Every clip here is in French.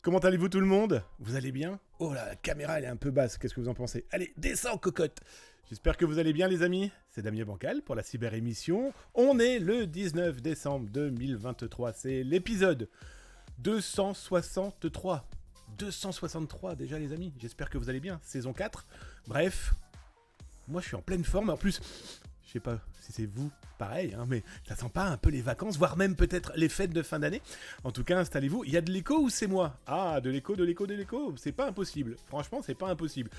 Comment allez-vous tout le monde? Vous allez bien? Oh là, la caméra elle est un peu basse, qu'est-ce que vous en pensez? Allez, descends cocotte! J'espère que vous allez bien les amis. C'est Damien Bancal pour la cyber-émission. On est le 19 décembre 2023, c'est l'épisode 263. 263 déjà les amis, j'espère que vous allez bien, saison 4. Bref, moi je suis en pleine forme, en plus, je sais pas si c'est vous, pareil, hein, mais ça sent pas un peu les vacances, voire même peut-être les fêtes de fin d'année. En tout cas, installez-vous, il y a de l'écho ou c'est moi? Ah, de l'écho, c'est pas impossible, franchement c'est pas impossible.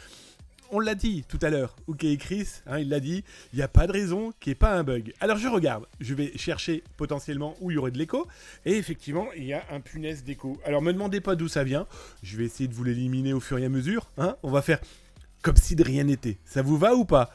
On l'a dit tout à l'heure, OK Chris, hein, il l'a dit, il n'y a pas de raison qu'il n'y ait pas un bug. Alors je regarde, je vais chercher potentiellement où il y aurait de l'écho, et effectivement, il y a un punaise d'écho. Alors me demandez pas d'où ça vient, je vais essayer de vous l'éliminer au fur et à mesure, hein. On va faire comme si de rien n'était. Ça vous va ou pas?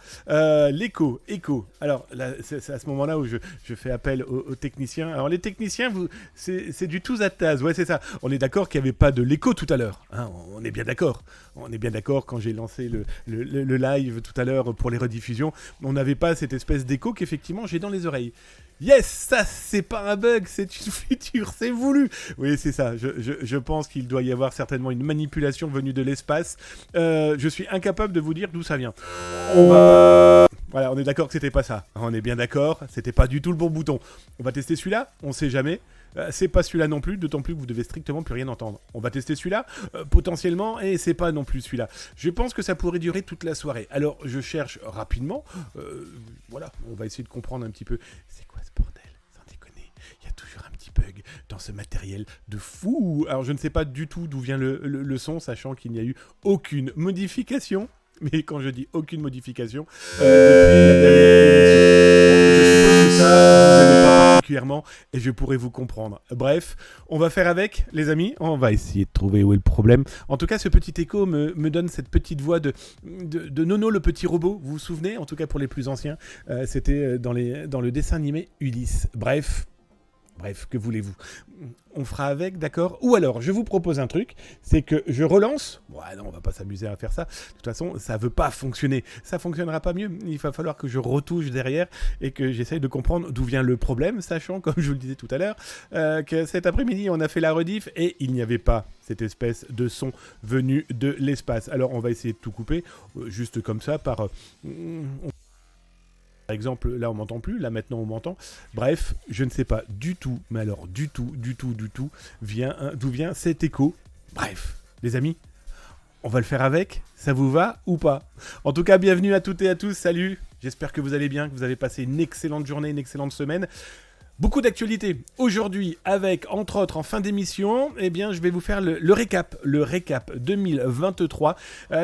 L'écho, écho. Alors, là, c'est à ce moment-là où je fais appel aux techniciens. Alors, les techniciens, c'est du tous à taz. Ouais, c'est ça. On est d'accord qu'il n'y avait pas de l'écho tout à l'heure. Hein, on est bien d'accord. On est bien d'accord quand j'ai lancé le live tout à l'heure pour les rediffusions. On n'avait pas cette espèce d'écho qu'effectivement j'ai dans les oreilles. Yes, ça c'est pas un bug, c'est une feature, c'est voulu. Oui, c'est ça, je pense qu'il doit y avoir certainement une manipulation venue de l'espace. Je suis incapable de vous dire d'où ça vient. Voilà, on est d'accord que c'était pas ça. On est bien d'accord, c'était pas du tout le bon bouton. On va tester celui-là, on sait jamais. C'est pas celui-là non plus, d'autant plus que vous devez strictement plus rien entendre. On va tester celui-là, potentiellement, et c'est pas non plus celui-là. Je pense que ça pourrait durer toute la soirée. Alors, je cherche rapidement. Voilà, on va essayer de comprendre un petit peu. C'est quoi ce bordel? Sans déconner, il y a toujours un petit bug dans ce matériel de fou. Alors, je ne sais pas du tout d'où vient le son, sachant qu'il n'y a eu aucune modification. Mais quand je dis aucune modification, particulièrement, et je pourrais vous comprendre. Bref, on va faire avec, les amis. On va essayer de trouver où est le problème. En tout cas, ce petit écho me donne cette petite voix de Nono, le petit robot. Vous vous souvenez? En tout cas, pour les plus anciens, c'était dans le dessin animé Ulysse. Bref, que voulez-vous? On fera avec, d'accord? Ou alors, je vous propose un truc, c'est que je relance. Ouais, non, on va pas s'amuser à faire ça. De toute façon, ça veut pas fonctionner. Ça fonctionnera pas mieux. Il va falloir que je retouche derrière et que j'essaye de comprendre d'où vient le problème, sachant, comme je vous le disais tout à l'heure, que cet après-midi, on a fait la rediff et il n'y avait pas cette espèce de son venu de l'espace. Alors, on va essayer de tout couper, juste comme ça, par... Par exemple, là on m'entend plus, là maintenant on m'entend. Bref, je ne sais pas du tout, mais alors du tout, d'où vient cet écho. Bref, les amis, on va le faire avec. Ça vous va ou pas? En tout cas, bienvenue à toutes et à tous, salut. J'espère que vous allez bien, que vous avez passé une excellente journée, une excellente semaine. Beaucoup d'actualités aujourd'hui avec, entre autres, en fin d'émission, eh bien, je vais vous faire le récap 2023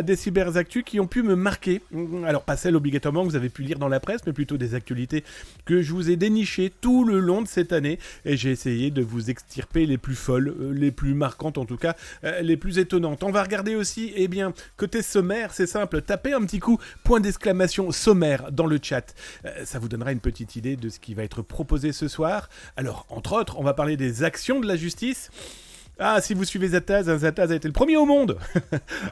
des cyberactus qui ont pu me marquer. Alors, pas celles obligatoirement que vous avez pu lire dans la presse, mais plutôt des actualités que je vous ai dénichées tout le long de cette année. Et j'ai essayé de vous extirper les plus folles, les plus marquantes en tout cas, les plus étonnantes. On va regarder aussi, eh bien, côté sommaire, c'est simple, tapez un petit coup, point d'exclamation sommaire dans le chat. Ça vous donnera une petite idée de ce qui va être proposé ce soir. Alors, entre autres, on va parler des actions de la justice. Ah, si vous suivez Zataz, Zataz a été le premier au monde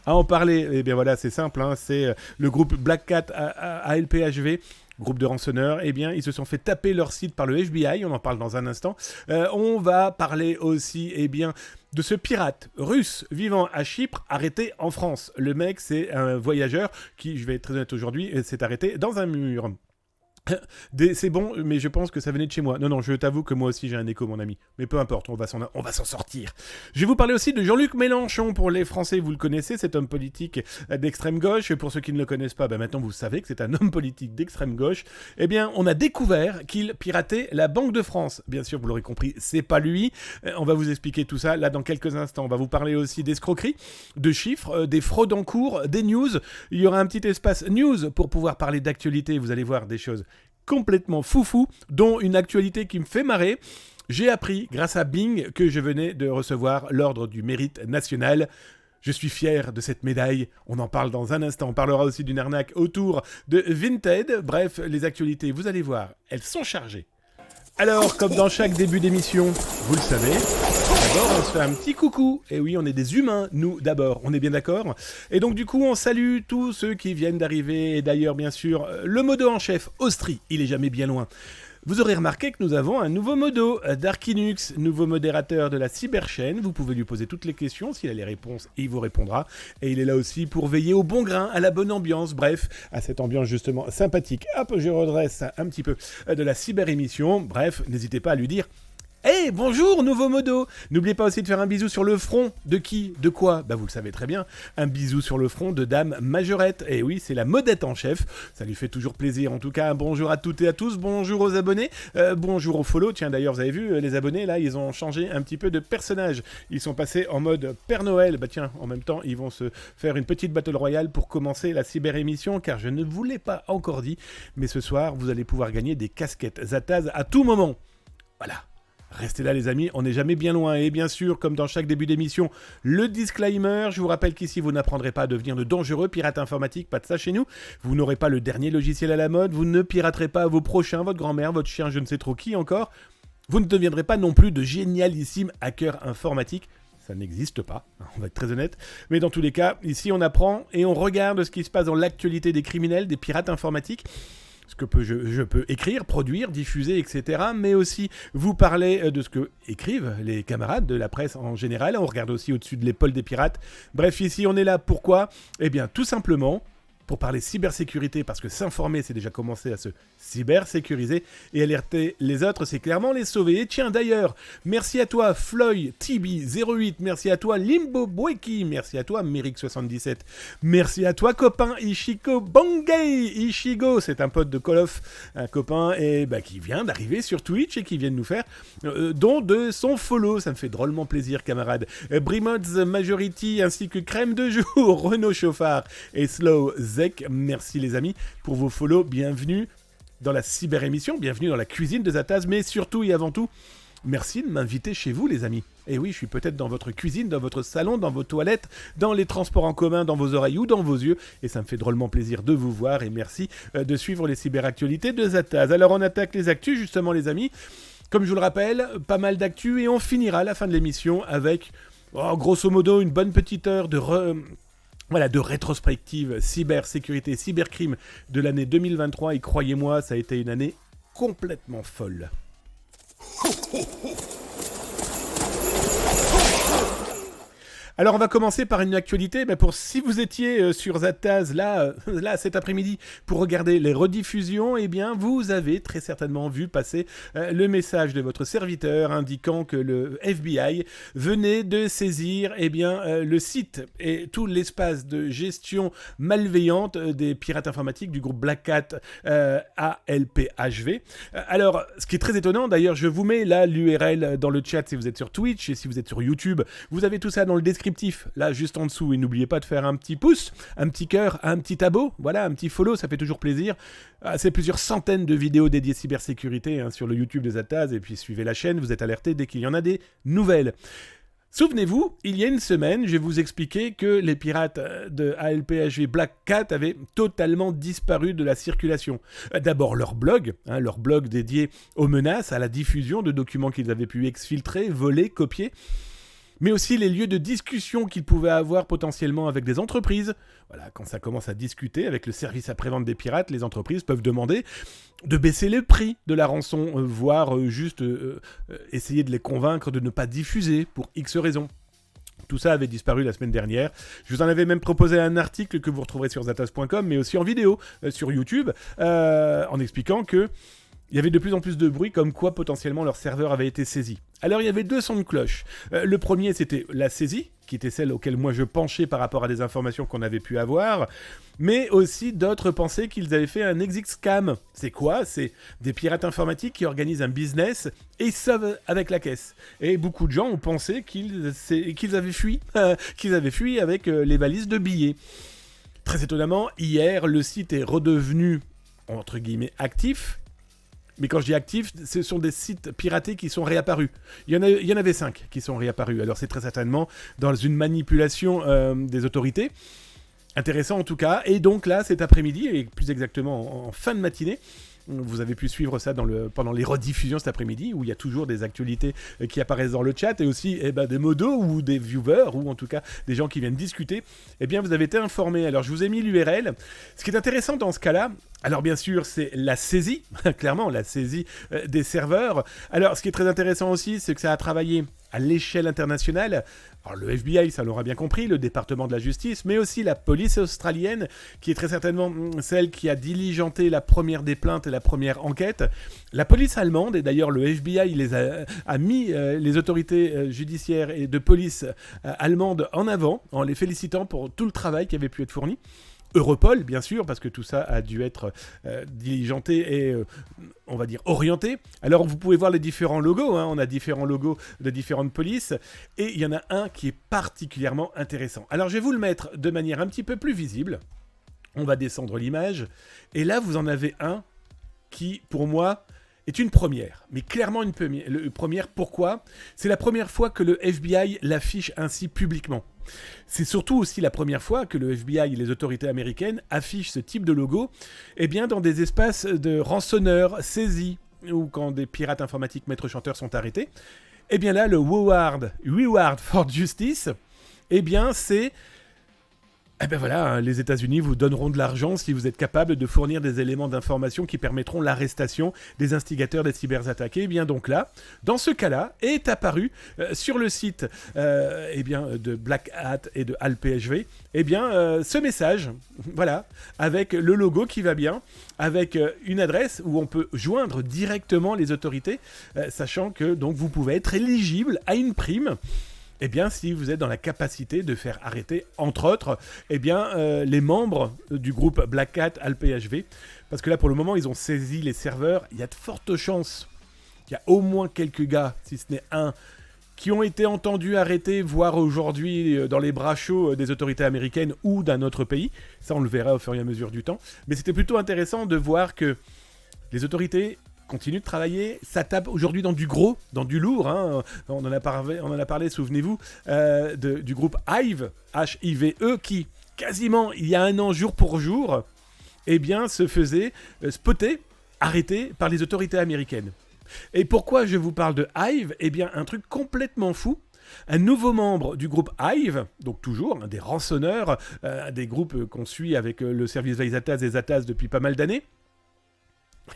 à en parler. Eh bien voilà, c'est simple, hein, c'est le groupe Black Cat ALPHV, groupe de rançonneurs. Eh bien, ils se sont fait taper leur site par le FBI, on en parle dans un instant. On va parler aussi, eh bien, de ce pirate russe vivant à Chypre, arrêté en France. Le mec, c'est un voyageur qui, je vais être très honnête aujourd'hui, s'est arrêté dans un mur. C'est bon, mais je pense que ça venait de chez moi. Non, je t'avoue que moi aussi j'ai un écho, mon ami. Mais peu importe, on va s'en sortir. Je vais vous parler aussi de Jean-Luc Mélenchon. Pour les Français, vous le connaissez, cet homme politique d'extrême gauche. Pour ceux qui ne le connaissent pas, maintenant vous savez que c'est un homme politique d'extrême gauche. Eh bien, on a découvert qu'il piratait la Banque de France. Bien sûr, vous l'aurez compris, c'est pas lui. On va vous expliquer tout ça là dans quelques instants. On va vous parler aussi d'escroqueries, de chiffres, des fraudes en cours, des news. Il y aura un petit espace news pour pouvoir parler d'actualité. Vous allez voir des choses complètement foufou, dont une actualité qui me fait marrer. J'ai appris, grâce à Bing, que je venais de recevoir l'ordre du mérite national. Je suis fier de cette médaille, on en parle dans un instant. On parlera aussi d'une arnaque autour de Vinted. Bref, les actualités, vous allez voir, elles sont chargées. Alors, comme dans chaque début d'émission, vous le savez, d'abord on se fait un petit coucou. Et oui, on est des humains, nous d'abord, on est bien d'accord. Et donc du coup, on salue tous ceux qui viennent d'arriver. Et d'ailleurs, bien sûr, le modo en chef, Austri, il est jamais bien loin. Vous aurez remarqué que nous avons un nouveau modo, Darkinux, nouveau modérateur de la cyberchaîne. Vous pouvez lui poser toutes les questions, s'il a les réponses, il vous répondra. Et il est là aussi pour veiller au bon grain, à la bonne ambiance, bref, à cette ambiance justement sympathique. Hop, je redresse un petit peu de la cyber-émission. Bref, n'hésitez pas à lui dire: hey, bonjour, nouveau modo! N'oubliez pas aussi de faire un bisou sur le front. De qui? De quoi? Bah, vous le savez très bien. Un bisou sur le front de Dame Majorette. Et oui, c'est la modette en chef. Ça lui fait toujours plaisir. En tout cas, bonjour à toutes et à tous. Bonjour aux abonnés. Bonjour aux follow. Tiens, d'ailleurs, vous avez vu, les abonnés, là, ils ont changé un petit peu de personnage. Ils sont passés en mode Père Noël. Bah, tiens, en même temps, ils vont se faire une petite battle royale pour commencer la cyber-émission, car je ne vous l'ai pas encore dit. Mais ce soir, vous allez pouvoir gagner des casquettes Zataz à tout moment. Voilà. Restez là les amis, on n'est jamais bien loin. Et bien sûr, comme dans chaque début d'émission, le disclaimer. Je vous rappelle qu'ici, vous n'apprendrez pas à devenir de dangereux pirates informatiques, pas de ça chez nous. Vous n'aurez pas le dernier logiciel à la mode, vous ne piraterez pas vos prochains, votre grand-mère, votre chien, je ne sais trop qui encore. Vous ne deviendrez pas non plus de génialissimes hackers informatiques. Ça n'existe pas, on va être très honnête. Mais dans tous les cas, ici on apprend et on regarde ce qui se passe dans l'actualité des criminels, des pirates informatiques. Ce que je peux écrire, produire, diffuser, etc. Mais aussi vous parler de ce que écrivent les camarades de la presse en général. On regarde aussi au-dessus de l'épaule des pirates. Bref, ici on est là, pourquoi? Eh bien, tout simplement pour parler cybersécurité, parce que s'informer, c'est déjà commencer à se cybersécuriser, et alerter les autres, c'est clairement les sauver. Et tiens, d'ailleurs, merci à toi, Floyd, TB08, merci à toi, Limbo Boeki, merci à toi, Merrick77, merci à toi, copain, Ishiko Bongei, Ishigo, c'est un pote de Call of, un copain, et qui vient d'arriver sur Twitch, et qui vient de nous faire don de son follow, ça me fait drôlement plaisir, camarades. Brimods Majority, ainsi que Crème de Jour, Renaud Chauffard, et Slow Zek, merci les amis pour vos follow, bienvenue dans la cyber-émission, bienvenue dans la cuisine de Zataz, mais surtout et avant tout, merci de m'inviter chez vous les amis. Et oui, je suis peut-être dans votre cuisine, dans votre salon, dans vos toilettes, dans les transports en commun, dans vos oreilles ou dans vos yeux, et ça me fait drôlement plaisir de vous voir, et merci de suivre les cyber-actualités de Zataz. Alors on attaque les actus justement les amis, comme je vous le rappelle, pas mal d'actus, et on finira la fin de l'émission avec, grosso modo, une bonne petite heure de de rétrospective cybersécurité, cybercrime de l'année 2023, et croyez-moi, ça a été une année complètement folle. Alors on va commencer par une actualité, pour si vous étiez sur Zataz là cet après-midi pour regarder les rediffusions, eh bien vous avez très certainement vu passer le message de votre serviteur indiquant que le FBI venait de saisir le site et tout l'espace de gestion malveillante des pirates informatiques du groupe Black Cat ALPHV. Alors ce qui est très étonnant, d'ailleurs je vous mets là l'URL dans le chat si vous êtes sur Twitch, et si vous êtes sur YouTube, vous avez tout ça dans le descriptif là juste en dessous, et n'oubliez pas de faire un petit pouce, un petit cœur, un petit abo, voilà, un petit follow, ça fait toujours plaisir. C'est plusieurs centaines de vidéos dédiées cybersécurité sur le YouTube de Zataz, et puis suivez la chaîne, vous êtes alertés dès qu'il y en a des nouvelles. Souvenez-vous, il y a une semaine, je vais vous expliquer que les pirates de ALPHV Black Cat avaient totalement disparu de la circulation. D'abord leur blog dédié aux menaces, à la diffusion de documents qu'ils avaient pu exfiltrer, voler, copier, mais aussi les lieux de discussion qu'ils pouvaient avoir potentiellement avec des entreprises. Voilà, quand ça commence à discuter avec le service après-vente des pirates, les entreprises peuvent demander de baisser le prix de la rançon, voire juste essayer de les convaincre de ne pas diffuser pour X raisons. Tout ça avait disparu la semaine dernière. Je vous en avais même proposé un article que vous retrouverez sur zataz.com, mais aussi en vidéo sur YouTube, en expliquant que il y avait de plus en plus de bruit comme quoi potentiellement leur serveur avait été saisi. Alors il y avait deux sons de cloche. Le premier, c'était la saisie, qui était celle auquel moi je penchais par rapport à des informations qu'on avait pu avoir, mais aussi d'autres pensaient qu'ils avaient fait un exit scam. C'est quoi? C'est des pirates informatiques qui organisent un business et ils sauvent avec la caisse. Et beaucoup de gens ont pensé qu'ils avaient fui, avec les valises de billets. Très étonnamment, hier, le site est redevenu, entre guillemets, actif. Mais quand je dis actifs, ce sont des sites piratés qui sont réapparus. Il y en avait 5 qui sont réapparus. Alors c'est très certainement dans une manipulation des autorités. Intéressant en tout cas. Et donc là, cet après-midi, et plus exactement en fin de matinée, Vous avez pu suivre ça pendant les rediffusions cet après-midi, où il y a toujours des actualités qui apparaissent dans le chat, et aussi des modos ou des viewers, ou en tout cas des gens qui viennent discuter. Eh bien, vous avez été informés. Alors, je vous ai mis l'URL. Ce qui est intéressant dans ce cas-là, alors bien sûr, c'est la saisie, clairement, la saisie des serveurs. Alors, ce qui est très intéressant aussi, c'est que ça a travaillé à l'échelle internationale. Alors, le FBI, ça l'aura bien compris, le département de la justice, mais aussi la police australienne, qui est très certainement celle qui a diligenté la première des plaintes et la première enquête. La police allemande, et d'ailleurs le FBI a mis les autorités judiciaires et de police allemandes en avant, en les félicitant pour tout le travail qui avait pu être fourni. Europol, bien sûr, parce que tout ça a dû être diligenté et, on va dire, orienté. Alors, vous pouvez voir les différents logos, on a différents logos de différentes polices, et il y en a un qui est particulièrement intéressant. Alors, je vais vous le mettre de manière un petit peu plus visible. On va descendre l'image, et là, vous en avez un qui, pour moi, est une première, mais clairement une première. Pourquoi ? C'est la première fois que le FBI l'affiche ainsi publiquement. C'est surtout aussi la première fois que le FBI et les autorités américaines affichent ce type de logo dans des espaces de rançonneurs saisis ou quand des pirates informatiques maîtres chanteurs sont arrêtés. Eh bien là, le Reward for Justice, c'est... les États-Unis vous donneront de l'argent si vous êtes capable de fournir des éléments d'information qui permettront l'arrestation des instigateurs des cyberattaques. Et bien donc là, dans ce cas-là, est apparu sur le site de Black Hat et de HAL-PHV, ce message, voilà, avec le logo qui va bien, avec une adresse où on peut joindre directement les autorités, sachant que donc vous pouvez être éligible à une prime. Si vous êtes dans la capacité de faire arrêter, entre autres, les membres du groupe Black Hat HAL-PHV, parce que là, pour le moment, ils ont saisi les serveurs. Il y a de fortes chances qu'il y a au moins quelques gars, si ce n'est un, qui ont été entendus, arrêtés, voire aujourd'hui dans les bras chauds des autorités américaines ou d'un autre pays. Ça, on le verra au fur et à mesure du temps. Mais c'était plutôt intéressant de voir que les autorités continue de travailler, ça tape aujourd'hui dans du gros, dans du lourd. On en a parlé, souvenez-vous, du groupe Hive, H-I-V-E, qui, quasiment, il y a un an, jour pour jour, se faisait spotter, arrêter par les autorités américaines. Et pourquoi je vous parle de Hive ? Un truc complètement fou. Un nouveau membre du groupe Hive, donc toujours des rançonneurs, des groupes qu'on suit avec le service Veizatas et Zatas depuis pas mal d'années,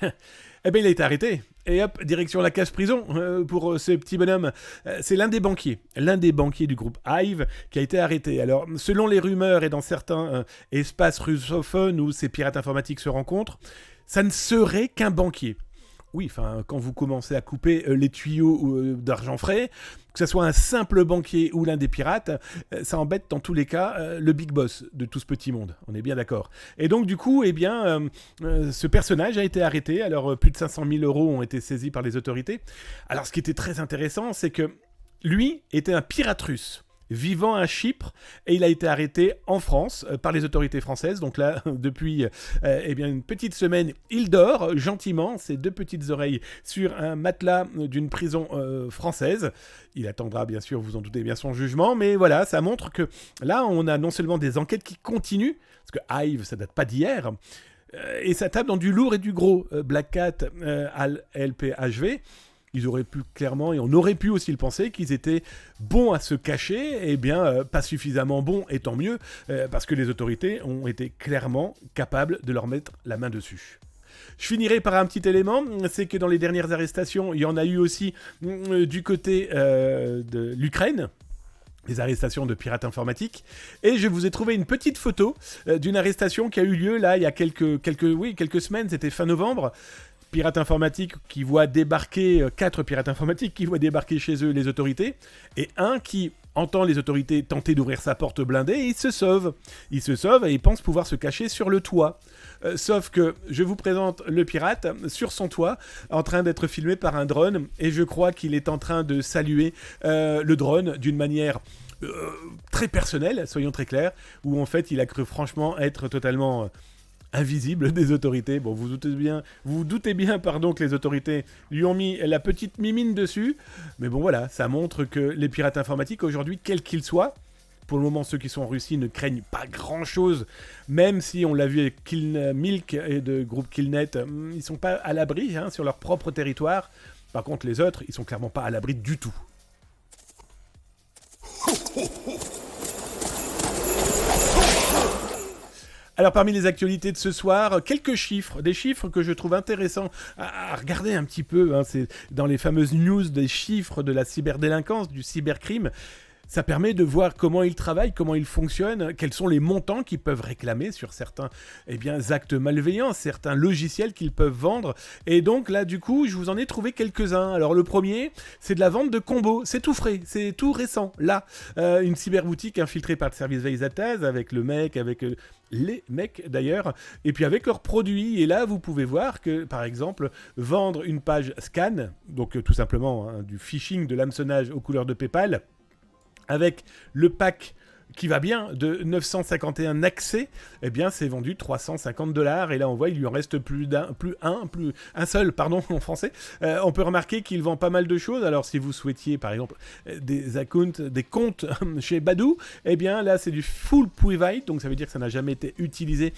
il a été arrêté. Et hop, direction la cage-prison pour ce petit bonhomme. C'est l'un des banquiers du groupe Hive qui a été arrêté. Alors, selon les rumeurs et dans certains espaces russophones où ces pirates informatiques se rencontrent, ça ne serait qu'un banquier. Oui, quand vous commencez à couper les tuyaux d'argent frais, que ce soit un simple banquier ou l'un des pirates, ça embête dans tous les cas le big boss de tout ce petit monde. On est bien d'accord. Et donc du coup, ce personnage a été arrêté. Alors plus de 500 000 € ont été saisis par les autorités. Alors ce qui était très intéressant, c'est que lui était un pirate russe vivant à Chypre, et il a été arrêté en France par les autorités françaises. Donc là, depuis une petite semaine, il dort gentiment, ses deux petites oreilles sur un matelas d'une prison française. Il attendra bien sûr, vous en doutez bien, son jugement, mais voilà, ça montre que là, on a non seulement des enquêtes qui continuent, parce que Hive, ça date pas d'hier, et ça tape dans du lourd et du gros. Black Hat, HAL-PHV, ils auraient pu clairement, et on aurait pu aussi le penser, qu'ils étaient bons à se cacher, pas suffisamment bons, et tant mieux, parce que les autorités ont été clairement capables de leur mettre la main dessus. Je finirai par un petit élément, c'est que dans les dernières arrestations, il y en a eu aussi du côté de l'Ukraine, des arrestations de pirates informatiques, et je vous ai trouvé une petite photo d'une arrestation qui a eu lieu là il y a quelques semaines, c'était fin novembre. Pirates informatiques qui voient débarquer, 4 pirates informatiques qui voient débarquer chez eux les autorités, et un qui entend les autorités tenter d'ouvrir sa porte blindée, et il se sauve. Il se sauve et il pense pouvoir se cacher sur le toit. Sauf que je vous présente le pirate sur son toit, en train d'être filmé par un drone, et je crois qu'il est en train de saluer le drone d'une manière très personnelle, soyons très clairs, où en fait il a cru franchement être totalement invisible des autorités. Bon, vous vous doutez bien, que les autorités lui ont mis la petite mimine dessus, mais bon voilà, ça montre que les pirates informatiques aujourd'hui, quels qu'ils soient, pour le moment, ceux qui sont en Russie ne craignent pas grand-chose, même si on l'a vu avec Milk et de groupe Killnet, ils sont pas à l'abri sur leur propre territoire. Par contre, les autres, ils sont clairement pas à l'abri du tout. Alors parmi les actualités de ce soir, quelques chiffres, des chiffres que je trouve intéressants à regarder un petit peu, c'est dans les fameuses news des chiffres de la cyberdélinquance, du cybercrime. Ça permet de voir comment ils travaillent, comment ils fonctionnent, quels sont les montants qu'ils peuvent réclamer sur certains actes malveillants, certains logiciels qu'ils peuvent vendre. Et donc là, du coup, je vous en ai trouvé quelques-uns. Alors le premier, c'est de la vente de combos. C'est tout frais, c'est tout récent. Là, une cyberboutique infiltrée par le service Veizataz avec le mec, avec les mecs d'ailleurs, et puis avec leurs produits. Et là, vous pouvez voir que, par exemple, vendre une page scan, donc tout simplement du phishing, de l'hameçonnage aux couleurs de PayPal, avec le pack qui va bien de 951 accès, eh bien c'est vendu $350. Et là on voit il lui en reste un seul, en français. On peut remarquer qu'il vend pas mal de choses. Alors si vous souhaitiez par exemple des comptes chez Badoo, eh bien là c'est du full private, donc ça veut dire que ça n'a jamais été utilisé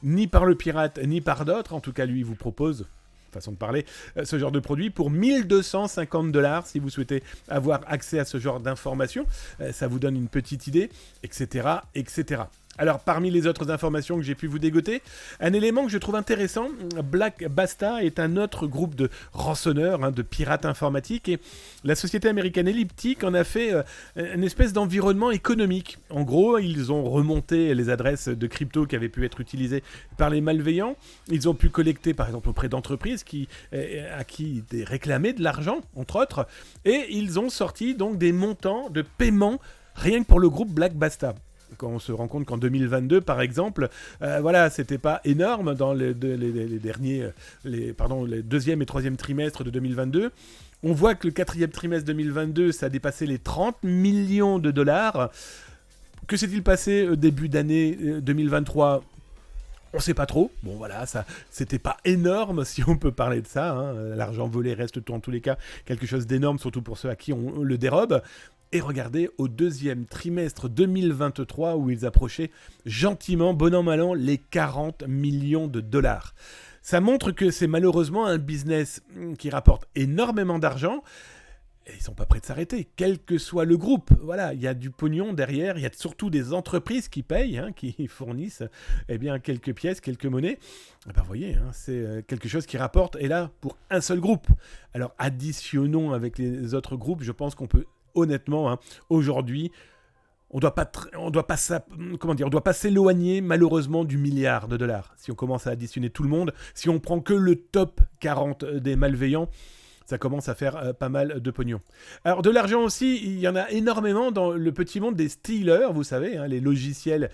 ni par le pirate ni par d'autres. En tout cas lui il vous propose, façon de parler, ce genre de produit pour $1 250 si vous souhaitez avoir accès à ce genre d'informations. Ça vous donne une petite idée, etc., etc. Alors, parmi les autres informations que j'ai pu vous dégoter, un élément que je trouve intéressant, Black Basta est un autre groupe de rançonneurs, de pirates informatiques, et la société américaine Elliptic en a fait une espèce d'environnement économique. En gros, ils ont remonté les adresses de crypto qui avaient pu être utilisées par les malveillants. Ils ont pu collecter, par exemple, auprès d'entreprises à qui étaient réclamés de l'argent, entre autres, et ils ont sorti donc des montants de paiement rien que pour le groupe Black Basta. Quand on se rend compte qu'en 2022, par exemple, c'était pas énorme dans les deuxième et troisième trimestres de 2022. On voit que le quatrième trimestre 2022, ça a dépassé les 30 millions de dollars. Que s'est-il passé au début d'année 2023 ? On sait pas trop. Bon voilà, ça, c'était pas énorme si on peut parler de ça. L'argent volé reste en tous les cas quelque chose d'énorme, surtout pour ceux à qui on le dérobe. Et regardez au deuxième trimestre 2023 où ils approchaient gentiment, bon an mal an, les 40 millions de dollars. Ça montre que c'est malheureusement un business qui rapporte énormément d'argent. Et ils sont pas prêts de s'arrêter, quel que soit le groupe. Voilà, il y a du pognon derrière, il y a surtout des entreprises qui payent, qui fournissent quelques pièces, quelques monnaies. Vous voyez, c'est quelque chose qui rapporte, et là, pour un seul groupe. Alors, additionnons avec les autres groupes, je pense qu'on peut honnêtement, aujourd'hui, on doit pas s'éloigner malheureusement du milliard de dollars. Si on commence à additionner tout le monde, si on prend que le top 40 des malveillants, ça commence à faire pas mal de pognon. Alors de l'argent aussi, il y en a énormément dans le petit monde des stealers, vous savez, les logiciels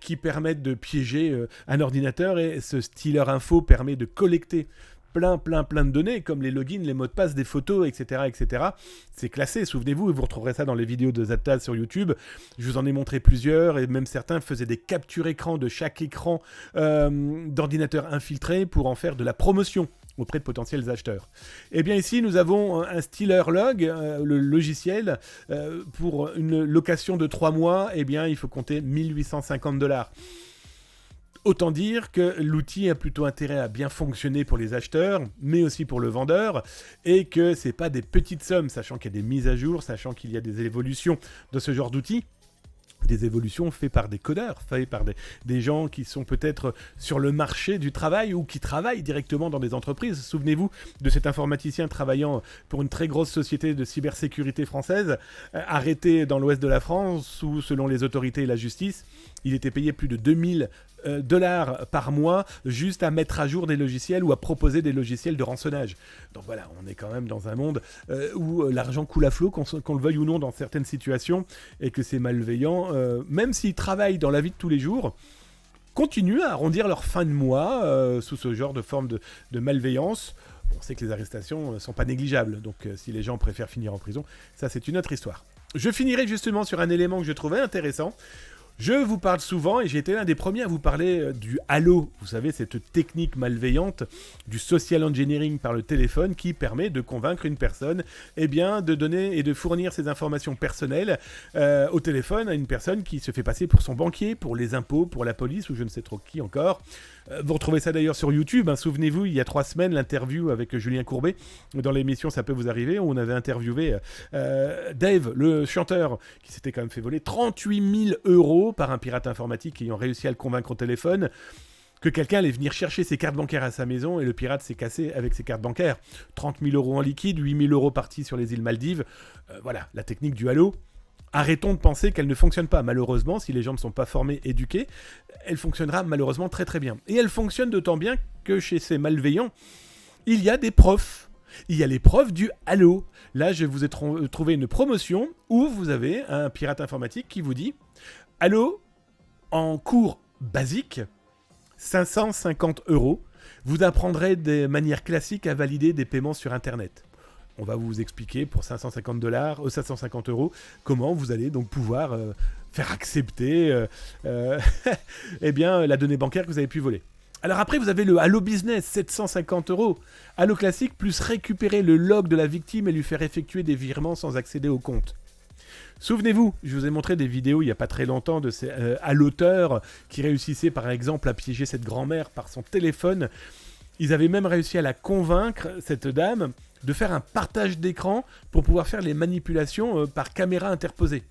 qui permettent de piéger un ordinateur, et ce stealer info permet de collecter plein de données, comme les logins, les mots de passe, des photos, etc., etc. C'est classé, souvenez-vous, vous retrouverez ça dans les vidéos de Zataz sur YouTube. Je vous en ai montré plusieurs, et même certains faisaient des captures écran de chaque écran d'ordinateur infiltré pour en faire de la promotion auprès de potentiels acheteurs. Et bien ici, nous avons un Stealer Log, le logiciel, pour une location de 3 mois, il faut compter $1 850. Autant dire que l'outil a plutôt intérêt à bien fonctionner pour les acheteurs, mais aussi pour le vendeur, et que c'est pas des petites sommes, sachant qu'il y a des mises à jour, sachant qu'il y a des évolutions de ce genre d'outils. Des évolutions faites par des codeurs, faites par des gens qui sont peut-être sur le marché du travail ou qui travaillent directement dans des entreprises. Souvenez-vous de cet informaticien travaillant pour une très grosse société de cybersécurité française, arrêté dans l'ouest de la France où, selon les autorités et la justice, il était payé plus de $2000 par mois juste à mettre à jour des logiciels ou à proposer des logiciels de rançonnage. Donc voilà, on est quand même dans un monde où l'argent coule à flot, qu'on le veuille ou non dans certaines situations, et que ces malveillants, même s'ils travaillent dans la vie de tous les jours, continuent à arrondir leur fin de mois sous ce genre de forme de malveillance. On sait que les arrestations ne sont pas négligeables, donc si les gens préfèrent finir en prison, ça c'est une autre histoire. Je finirai justement sur un élément que je trouvais intéressant. Je vous parle souvent, et j'ai été l'un des premiers à vous parler du halo. Vous savez, cette technique malveillante du social engineering par le téléphone qui permet de convaincre une personne de donner et de fournir ses informations personnelles au téléphone à une personne qui se fait passer pour son banquier, pour les impôts, pour la police ou je ne sais trop qui encore. Vous retrouvez ça d'ailleurs sur YouTube. Souvenez-vous, il y a 3 semaines, l'interview avec Julien Courbet dans l'émission Ça peut vous arriver, où on avait interviewé Dave, le chanteur, qui s'était quand même fait voler 38 000 € par un pirate informatique ayant réussi à le convaincre au téléphone que quelqu'un allait venir chercher ses cartes bancaires à sa maison et le pirate s'est cassé avec ses cartes bancaires. 30 000 € en liquide, 8 000 € partis sur les îles Maldives. Voilà, la technique du halo. Arrêtons de penser qu'elle ne fonctionne pas. Malheureusement, si les gens ne sont pas formés, éduqués, elle fonctionnera malheureusement très très bien. Et elle fonctionne d'autant bien que chez ces malveillants, il y a des profs. Il y a les profs du halo. Là, je vous ai trouvé une promotion où vous avez un pirate informatique qui vous dit « Halo, en cours basique, 550 €, vous apprendrez des manières classiques à valider des paiements sur Internet. » On va vous expliquer pour 550 €, comment vous allez donc pouvoir faire accepter la donnée bancaire que vous avez pu voler. Alors après, vous avez le Halo Business, 750 €. Halo classique, plus récupérer le log de la victime et lui faire effectuer des virements sans accéder au compte. Souvenez-vous, je vous ai montré des vidéos il n'y a pas très longtemps de ces haloteurs qui réussissaient par exemple à piéger cette grand-mère par son téléphone. Ils avaient même réussi à la convaincre, cette dame, de faire un partage d'écran pour pouvoir faire les manipulations par caméra interposée.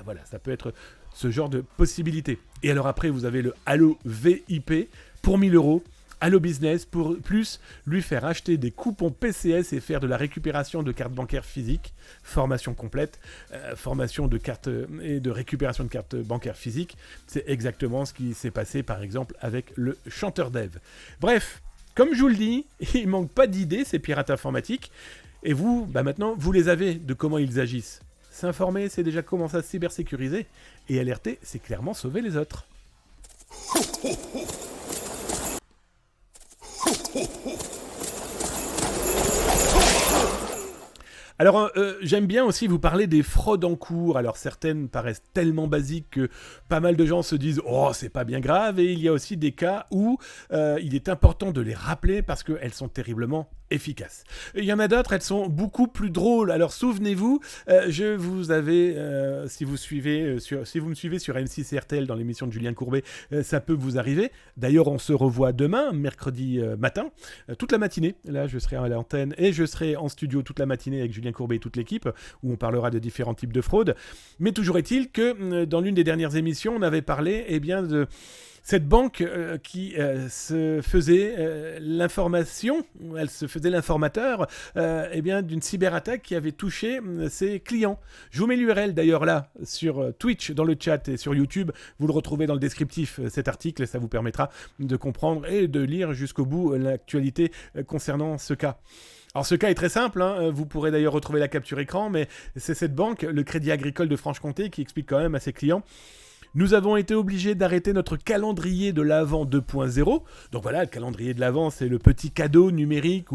Voilà, ça peut être ce genre de possibilité. Et alors après, vous avez le Halo VIP pour 1 000 €. Halo Business pour plus lui faire acheter des coupons PCS et faire de la récupération de cartes bancaires physiques, formation complète, formation de cartes et de récupération de cartes bancaires physiques. C'est exactement ce qui s'est passé par exemple avec le chanteur Dave. Bref, comme je vous le dis, il manque pas d'idées ces pirates informatiques. Et vous, maintenant, vous les avez de comment ils agissent. S'informer, c'est déjà commencer à se cybersécuriser. Et alerter, c'est clairement sauver les autres. Alors, j'aime bien aussi vous parler des fraudes en cours. Alors, certaines paraissent tellement basiques que pas mal de gens se disent « Oh, c'est pas bien grave ». Et il y a aussi des cas où il est important de les rappeler parce qu'elles sont terriblement efficaces. Il y en a d'autres, elles sont beaucoup plus drôles. Alors, souvenez-vous, je vous avais, si vous me suivez sur M6 RTL dans l'émission de Julien Courbet, ça peut vous arriver. D'ailleurs, on se revoit demain, mercredi matin, toute la matinée. Là, je serai à l'antenne et je serai en studio toute la matinée avec Julien Courbet et toute l'équipe, où on parlera de différents types de fraudes. Mais toujours est-il que dans l'une des dernières émissions, on avait parlé de cette banque qui se faisait l'information, elle se faisait l'informateur d'une cyberattaque qui avait touché ses clients. Je vous mets l'URL d'ailleurs là sur Twitch dans le chat et sur YouTube. Vous le retrouvez dans le descriptif cet article, ça vous permettra de comprendre et de lire jusqu'au bout l'actualité concernant ce cas. Alors ce cas est très simple, vous pourrez d'ailleurs retrouver la capture écran, mais c'est cette banque, le Crédit Agricole de Franche-Comté, qui explique quand même à ses clients: nous avons été obligés d'arrêter notre calendrier de l'Avent 2.0. Donc voilà, le calendrier de l'Avent, c'est le petit cadeau numérique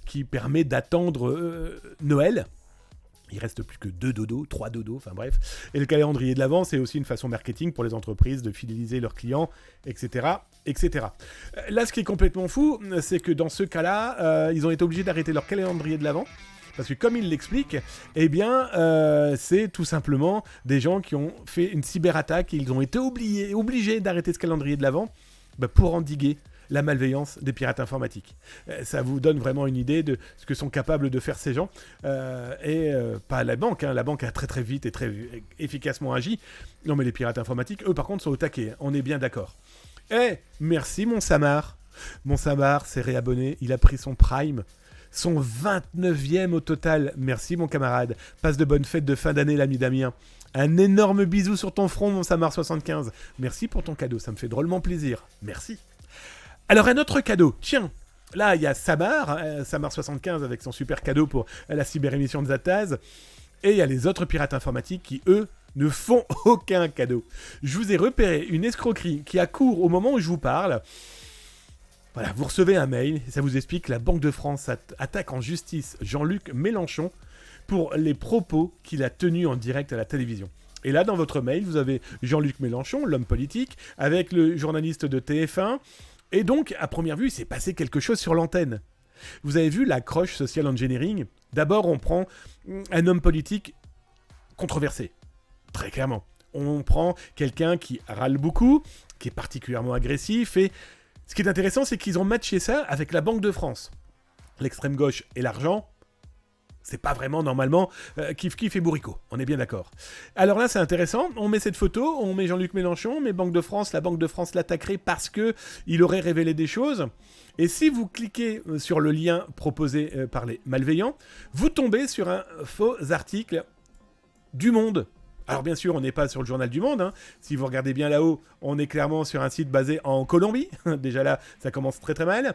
qui permet d'attendre Noël. Il reste plus que 2 dodos, 3 dodos, enfin bref. Et le calendrier de l'Avent, c'est aussi une façon marketing pour les entreprises de fidéliser leurs clients, etc., etc. Là, ce qui est complètement fou, c'est que dans ce cas-là, ils ont été obligés d'arrêter leur calendrier de l'Avent. Parce que comme il l'explique, c'est tout simplement des gens qui ont fait une cyberattaque et ils ont été obligés d'arrêter ce calendrier de l'Avent pour endiguer la malveillance des pirates informatiques. Ça vous donne vraiment une idée de ce que sont capables de faire ces gens. Pas la banque, la banque a très très vite et très efficacement agi. Non mais les pirates informatiques, eux par contre sont au taquet, on est bien d'accord. Merci mon Samar. Mon Samar s'est réabonné, il a pris son Prime. Son 29e au total. Merci mon camarade. Passe de bonnes fêtes de fin d'année l'ami Damien. Un énorme bisou sur ton front mon Samar75. Merci pour ton cadeau, ça me fait drôlement plaisir. Merci. Alors un autre cadeau, tiens, là il y a Samar, Samar75 avec son super cadeau pour la cyber-émission de Zataz, et il y a les autres pirates informatiques qui, eux, ne font aucun cadeau. Je vous ai repéré une escroquerie qui a cours au moment où je vous parle. Voilà, vous recevez un mail, et ça vous explique que la Banque de France attaque en justice Jean-Luc Mélenchon pour les propos qu'il a tenus en direct à la télévision. Et là, dans votre mail, vous avez Jean-Luc Mélenchon, l'homme politique, avec le journaliste de TF1. Et donc, à première vue, il s'est passé quelque chose sur l'antenne. Vous avez vu l'accroche social engineering ? D'abord, on prend un homme politique controversé, très clairement. On prend quelqu'un qui râle beaucoup, qui est particulièrement agressif. Et ce qui est intéressant, c'est qu'ils ont matché ça avec la Banque de France. L'extrême gauche et l'argent, c'est pas vraiment normalement kiff-kiff et bourricot, on est bien d'accord. Alors là, c'est intéressant, on met cette photo, on met Jean-Luc Mélenchon, on met Banque de France, la Banque de France l'attaquerait parce qu'il aurait révélé des choses. Et si vous cliquez sur le lien proposé par les malveillants, vous tombez sur un faux article du Monde. Alors bien sûr, on n'est pas sur le journal du Monde. Si vous regardez bien là-haut, on est clairement sur un site basé en Colombie. Déjà là, ça commence très très mal.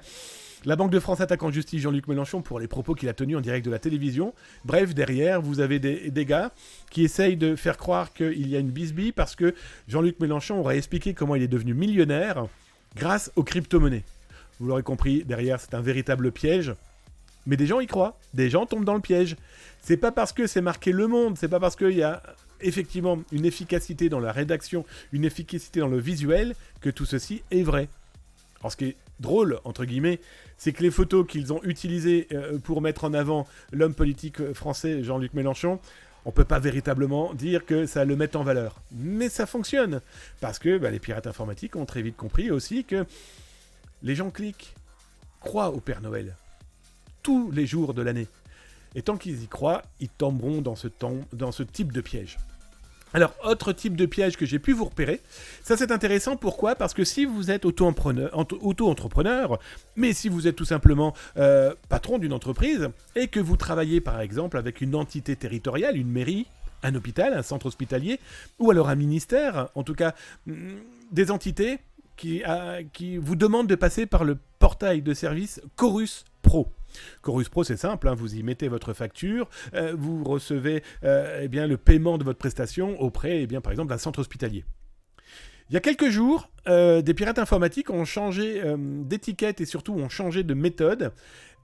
La Banque de France attaque en justice Jean-Luc Mélenchon pour les propos qu'il a tenus en direct de la télévision. Bref, derrière, vous avez des gars qui essayent de faire croire qu'il y a une bisbille parce que Jean-Luc Mélenchon aurait expliqué comment il est devenu millionnaire grâce aux crypto-monnaies. Vous l'aurez compris, derrière, c'est un véritable piège. Mais des gens y croient, des gens tombent dans le piège. C'est pas parce que c'est marqué Le Monde, c'est pas parce qu'il y a effectivement une efficacité dans la rédaction, une efficacité dans le visuel, que tout ceci est vrai. Alors ce qui est drôle, entre guillemets, c'est que les photos qu'ils ont utilisées pour mettre en avant l'homme politique français Jean-Luc Mélenchon, on ne peut pas véritablement dire que ça le mette en valeur. Mais ça fonctionne, parce que les pirates informatiques ont très vite compris aussi que les gens cliquent, croient au Père Noël, tous les jours de l'année. Et tant qu'ils y croient, ils tomberont dans ce type de piège. Alors, autre type de piège que j'ai pu vous repérer, ça c'est intéressant, pourquoi ? Parce que si vous êtes auto-entrepreneur, mais si vous êtes tout simplement patron d'une entreprise, et que vous travaillez par exemple avec une entité territoriale, une mairie, un hôpital, un centre hospitalier, ou alors un ministère, en tout cas des entités qui vous demandent de passer par le portail de service Chorus Pro. Chorus Pro, c'est simple, vous y mettez votre facture, vous recevez le paiement de votre prestation auprès, par exemple, d'un centre hospitalier. Il y a quelques jours, des pirates informatiques ont changé d'étiquette et surtout ont changé de méthode.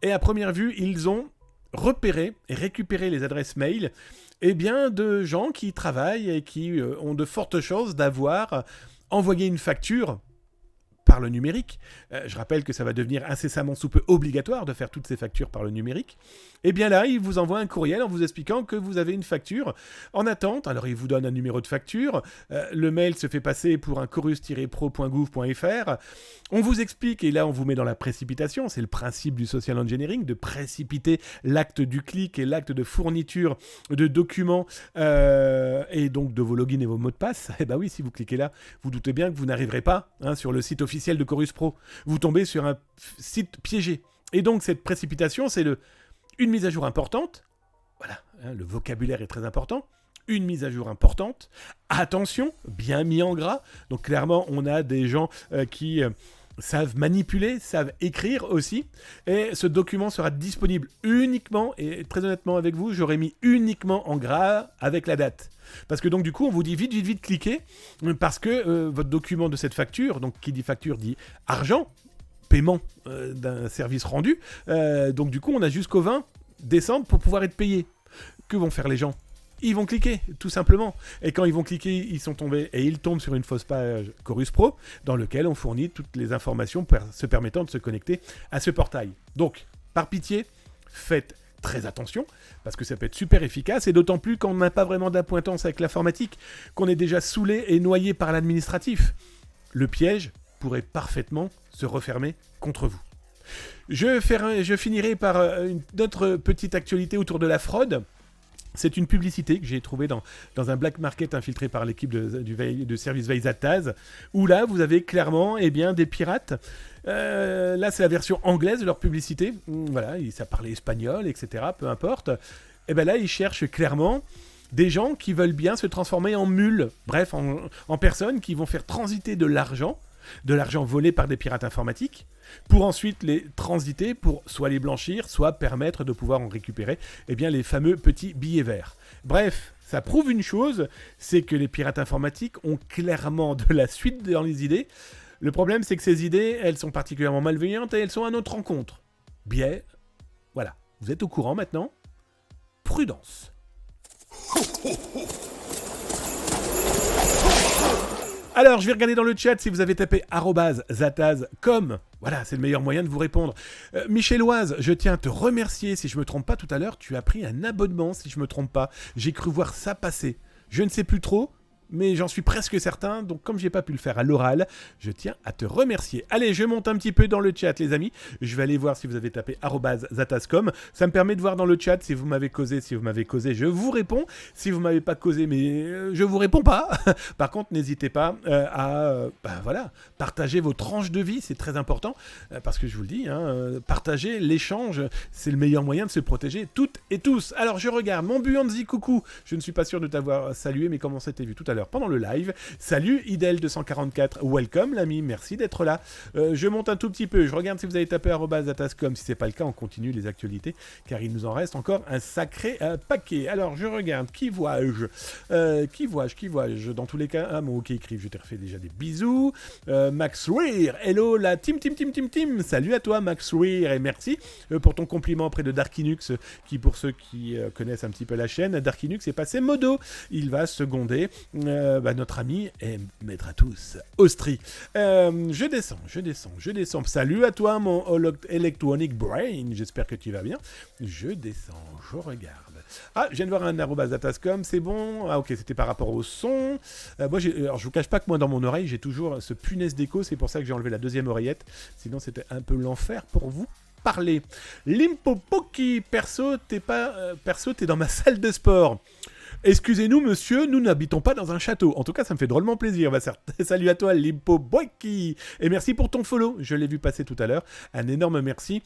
Et à première vue, ils ont repéré et récupéré les adresses mail de gens qui travaillent et qui ont de fortes chances d'avoir envoyé une facture par le numérique. Je rappelle que ça va devenir incessamment sous peu obligatoire de faire toutes ces factures par le numérique. Et bien là, il vous envoie un courriel en vous expliquant que vous avez une facture en attente. Alors, il vous donne un numéro de facture. Le mail se fait passer pour un chorus-pro.gouv.fr. On vous explique, et là, on vous met dans la précipitation. C'est le principe du social engineering, de précipiter l'acte du clic et l'acte de fourniture de documents et donc de vos logins et vos mots de passe. Et oui, si vous cliquez là, vous doutez bien que vous n'arriverez pas sur le site officiel de Chorus Pro. Vous tombez sur un site piégé. Et donc, cette précipitation, c'est une mise à jour importante. Voilà, le vocabulaire est très important. Une mise à jour importante. Attention, bien mis en gras. Donc, clairement, on a des gens qui savent manipuler, savent écrire aussi. Et ce document sera disponible uniquement, et très honnêtement avec vous, j'aurais mis uniquement en gras avec la date. Parce que donc du coup, on vous dit vite, cliquez, parce que votre document de cette facture, donc qui dit facture dit argent, paiement d'un service rendu, donc du coup, on a jusqu'au 20 décembre pour pouvoir être payé. Que vont faire les gens ? Ils vont cliquer, tout simplement. Et quand ils vont cliquer, ils sont tombés, et ils tombent sur une fausse page Chorus Pro, dans laquelle on fournit toutes les informations se permettant de se connecter à ce portail. Donc, par pitié, faites très attention, parce que ça peut être super efficace, et d'autant plus quand on n'a pas vraiment d'appointance avec l'informatique, qu'on est déjà saoulé et noyé par l'administratif. Le piège pourrait parfaitement se refermer contre vous. Je finirai par une autre petite actualité autour de la fraude. C'est une publicité que j'ai trouvée dans un black market infiltré par l'équipe de service Veizataz, où là, vous avez clairement des pirates. Là, c'est la version anglaise de leur publicité. Voilà, ça parlait espagnol, etc., peu importe. Et bien là, ils cherchent clairement des gens qui veulent bien se transformer en mules. Bref, en personnes qui vont faire transiter de l'argent volé par des pirates informatiques, pour ensuite les transiter pour soit les blanchir, soit permettre de pouvoir en récupérer les fameux petits billets verts. Bref, ça prouve une chose, c'est que les pirates informatiques ont clairement de la suite dans les idées. Le problème, c'est que ces idées, elles sont particulièrement malveillantes et elles sont à notre rencontre. Biais, voilà, vous êtes au courant maintenant. Prudence. Alors, je vais regarder dans le chat si vous avez tapé @zataz.com. Voilà, c'est le meilleur moyen de vous répondre. Michelloise, je tiens à te remercier. Si je me trompe pas tout à l'heure, tu as pris un abonnement, si je me trompe pas. J'ai cru voir ça passer. Je ne sais plus trop, mais j'en suis presque certain. Donc, comme j'ai pas pu le faire à l'oral, je tiens à te remercier. Allez, je monte un petit peu dans le chat, les amis. Je vais aller voir si vous avez tapé @zataz.com. Ça me permet de voir dans le chat si vous m'avez causé. Si vous m'avez causé, je vous réponds. Si vous m'avez pas causé, mais je vous réponds pas. Par contre, n'hésitez pas à partager vos tranches de vie. C'est très important parce que je vous le dis, partager l'échange, c'est le meilleur moyen de se protéger toutes et tous. Alors, je regarde mon Buanzi, coucou. Je ne suis pas sûr de t'avoir salué, mais comment ça t'est vu tout à l'heure pendant le live. Salut Idel244, welcome l'ami, merci d'être là. Je monte un tout petit peu, je regarde si vous avez tapé @zataz.com. Si c'est pas le cas, on continue les actualités car il nous en reste encore un sacré paquet. Alors je regarde, qui vois-je dans tous les cas. Ah mon ok écrive, je t'ai refait déjà des bisous. Max Weir, hello la team. Salut à toi Max Weir et merci pour ton compliment auprès de Darkinux qui, pour ceux qui connaissent un petit peu la chaîne, Darkinux est passé modo. Il va seconder notre ami et maître à tous, Austri. Je descends. Salut à toi, mon Electronic Brain. J'espère que tu vas bien. Je descends, je regarde. Ah, je viens de voir un @zataz.com, c'est bon. Ah, ok, c'était par rapport au son. Alors, je vous cache pas que moi, dans mon oreille, j'ai toujours ce punaise d'écho. C'est pour ça que j'ai enlevé la deuxième oreillette. Sinon, c'était un peu l'enfer pour vous parler. Limpopoki, perso, t'es dans ma salle de sport. Excusez-nous, monsieur, nous n'habitons pas dans un château. En tout cas, ça me fait drôlement plaisir. Salut à toi, Limpopoki. Et merci pour ton follow. Je l'ai vu passer tout à l'heure. Un énorme merci.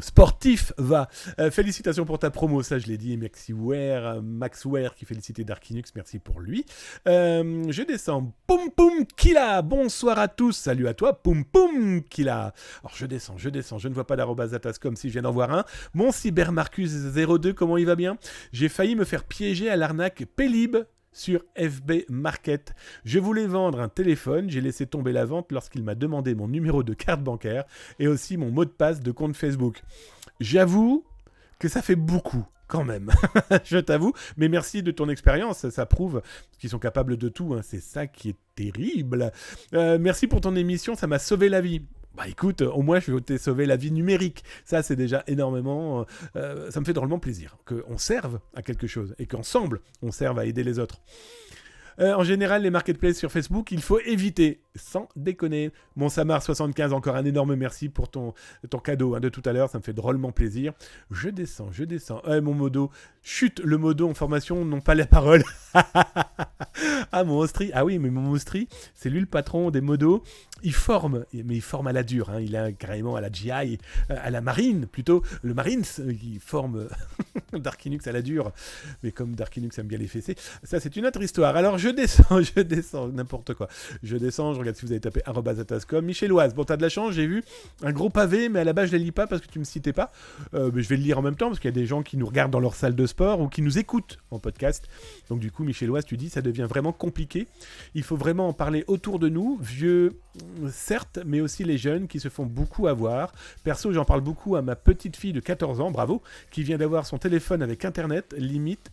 Sportif va. Félicitations pour ta promo, ça je l'ai dit. Merci Max Ware qui félicitait Darkinux, merci pour lui. Je descends. Poum poum Kila, bonsoir à tous. Salut à toi, poum poum Kila. Alors je descends. Je ne vois pas @zataz.com si je viens d'en voir un. Mon CyberMarcus02, comment il va bien? J'ai failli me faire piéger à l'arnaque Pélib sur FB Market. Je voulais vendre un téléphone, j'ai laissé tomber la vente lorsqu'il m'a demandé mon numéro de carte bancaire et aussi mon mot de passe de compte Facebook. J'avoue que ça fait beaucoup quand même, je t'avoue, mais merci de ton expérience, ça prouve qu'ils sont capables de tout, c'est ça qui est terrible. Merci pour ton émission, ça m'a sauvé la vie. Bah écoute, au moins je t'ai sauvé la vie numérique. Ça c'est déjà énormément... ça me fait drôlement plaisir qu'on serve à quelque chose et qu'ensemble on serve à aider les autres. En général, les marketplaces sur Facebook, il faut éviter, sans déconner. Mon Samar75, encore un énorme merci pour ton cadeau de tout à l'heure, ça me fait drôlement plaisir. Je descends. Mon modo, chut, le modo en formation n'ont pas la parole. Ah, mon Austri, ah oui, mais mon Austri, c'est lui le patron des modos. Il forme, mais il forme à la dure, il est carrément à la GI, à la marine, plutôt. Le Marines, il forme Darkinux à la dure. Mais comme Darkinux aime bien les fessées, ça c'est une autre histoire. Alors je descends, n'importe quoi. Je regarde si vous avez tapé @zataz.com. Michelloise, bon, t'as de la chance, j'ai vu un gros pavé, mais à la base, je ne les lis pas parce que tu ne me citais pas. Mais je vais le lire en même temps parce qu'il y a des gens qui nous regardent dans leur salle de sport ou qui nous écoutent en podcast. Donc, du coup, Michelloise, tu dis, ça devient vraiment compliqué. Il faut vraiment en parler autour de nous, vieux, certes, mais aussi les jeunes qui se font beaucoup avoir. Perso, j'en parle beaucoup à ma petite fille de 14 ans, bravo, qui vient d'avoir son téléphone avec Internet, limité,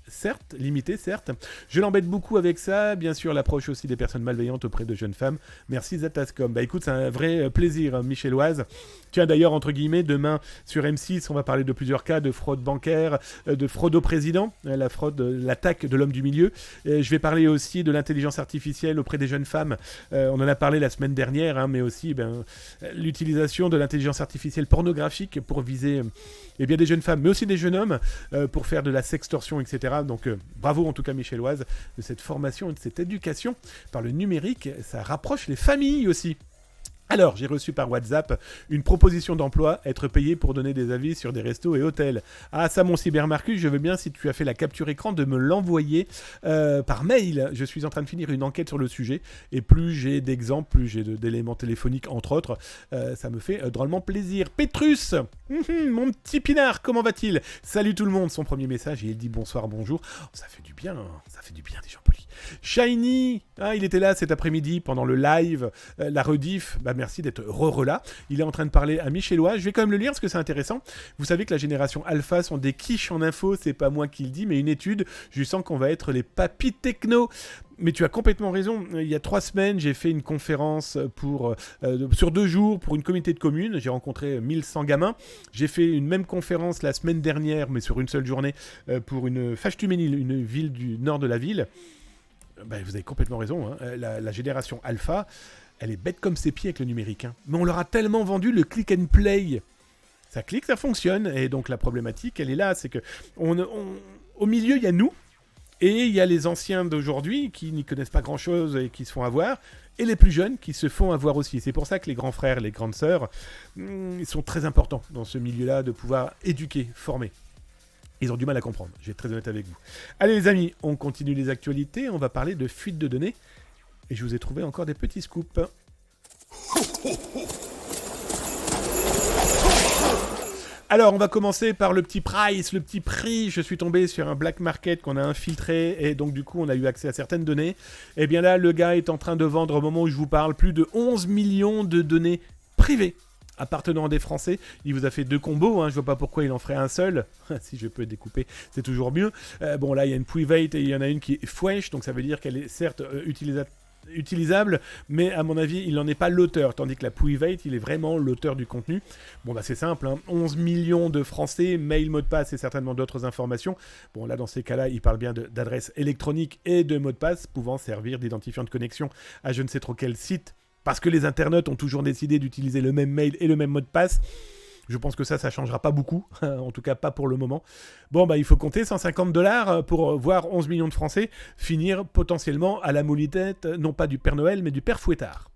certes. Je l'embête beaucoup avec ça, bien sûr, l'approche aussi des personnes malveillantes auprès de jeunes femmes. Merci Zataz.com. Bah écoute, c'est un vrai plaisir, Michelloise. Tiens, d'ailleurs, entre guillemets, demain sur M6, on va parler de plusieurs cas de fraude bancaire, de fraude au président, la fraude, l'attaque de l'homme du milieu. Je vais parler aussi de l'intelligence artificielle auprès des jeunes femmes. On en a parlé la semaine dernière, mais aussi l'utilisation de l'intelligence artificielle pornographique pour viser des jeunes femmes, mais aussi des jeunes hommes, pour faire de la sextorsion, etc. Donc, bravo en tout cas, Michelloise, de cette formation et de cette éducation par le numérique. Ça rapproche les familles aussi. Alors, j'ai reçu par WhatsApp une proposition d'emploi, être payé pour donner des avis sur des restos et hôtels. Ah, ça, mon cybermarcus, je veux bien, si tu as fait la capture écran, de me l'envoyer par mail. Je suis en train de finir une enquête sur le sujet, et plus j'ai d'exemples, plus j'ai d'éléments téléphoniques, entre autres, ça me fait drôlement plaisir. Pétrus, mon petit pinard, comment va-t-il? Salut tout le monde, son premier message, et il dit bonsoir, bonjour. Oh, ça fait du bien des gens polis. Shiny, il était là cet après-midi pendant le live, la rediff, merci d'être là. Il est en train de parler à Michellois. Je vais quand même le lire parce que c'est intéressant. Vous savez que la génération alpha sont des quiches en info, c'est pas moi qui le dis, mais une étude. Je sens qu'on va être les papis techno. Mais tu as complètement raison. Il y a 3 semaines, j'ai fait une conférence sur 2 jours pour une communauté de communes. J'ai rencontré 1100 gamins. J'ai fait une même conférence la semaine dernière, mais sur une seule journée, pour une Fachtuménil, une ville du nord de la ville. Vous avez complètement raison. Hein. La génération alpha, elle est bête comme ses pieds avec le numérique. Hein. Mais on leur a tellement vendu le click and play. Ça clique, ça fonctionne. Et donc la problématique, elle est là. C'est que au milieu, il y a nous. Et il y a les anciens d'aujourd'hui qui n'y connaissent pas grand-chose et qui se font avoir, et les plus jeunes qui se font avoir aussi. C'est pour ça que les grands frères, les grandes sœurs, ils sont très importants dans ce milieu-là de pouvoir éduquer, former. Ils ont du mal à comprendre, je vais être très honnête avec vous. Allez les amis, on continue les actualités, on va parler de fuite de données, et je vous ai trouvé encore des petits scoops. Alors, on va commencer par le petit prix. Je suis tombé sur un black market qu'on a infiltré et donc du coup, on a eu accès à certaines données. Et bien là, le gars est en train de vendre, au moment où je vous parle, plus de 11 millions de données privées appartenant à des Français. Il vous a fait 2 combos, hein. Je vois pas pourquoi il en ferait un seul. Si je peux découper, c'est toujours mieux. Bon, là, il y a une private et il y en a une qui est fresh, donc ça veut dire qu'elle est certes utilisable, mais à mon avis, il n'en est pas l'auteur, tandis que la private, il est vraiment l'auteur du contenu. Bon, c'est simple, hein. 11 millions de Français, mail, mot de passe et certainement d'autres informations. Bon, là, dans ces cas-là, il parle bien d'adresses électroniques et de mots de passe pouvant servir d'identifiant de connexion à je ne sais trop quel site, parce que les internautes ont toujours décidé d'utiliser le même mail et le même mot de passe. Je pense que ça changera pas beaucoup, en tout cas pas pour le moment. Bon, il faut compter $150 pour voir 11 millions de Français finir potentiellement à la moulette, non pas du Père Noël, mais du Père Fouettard.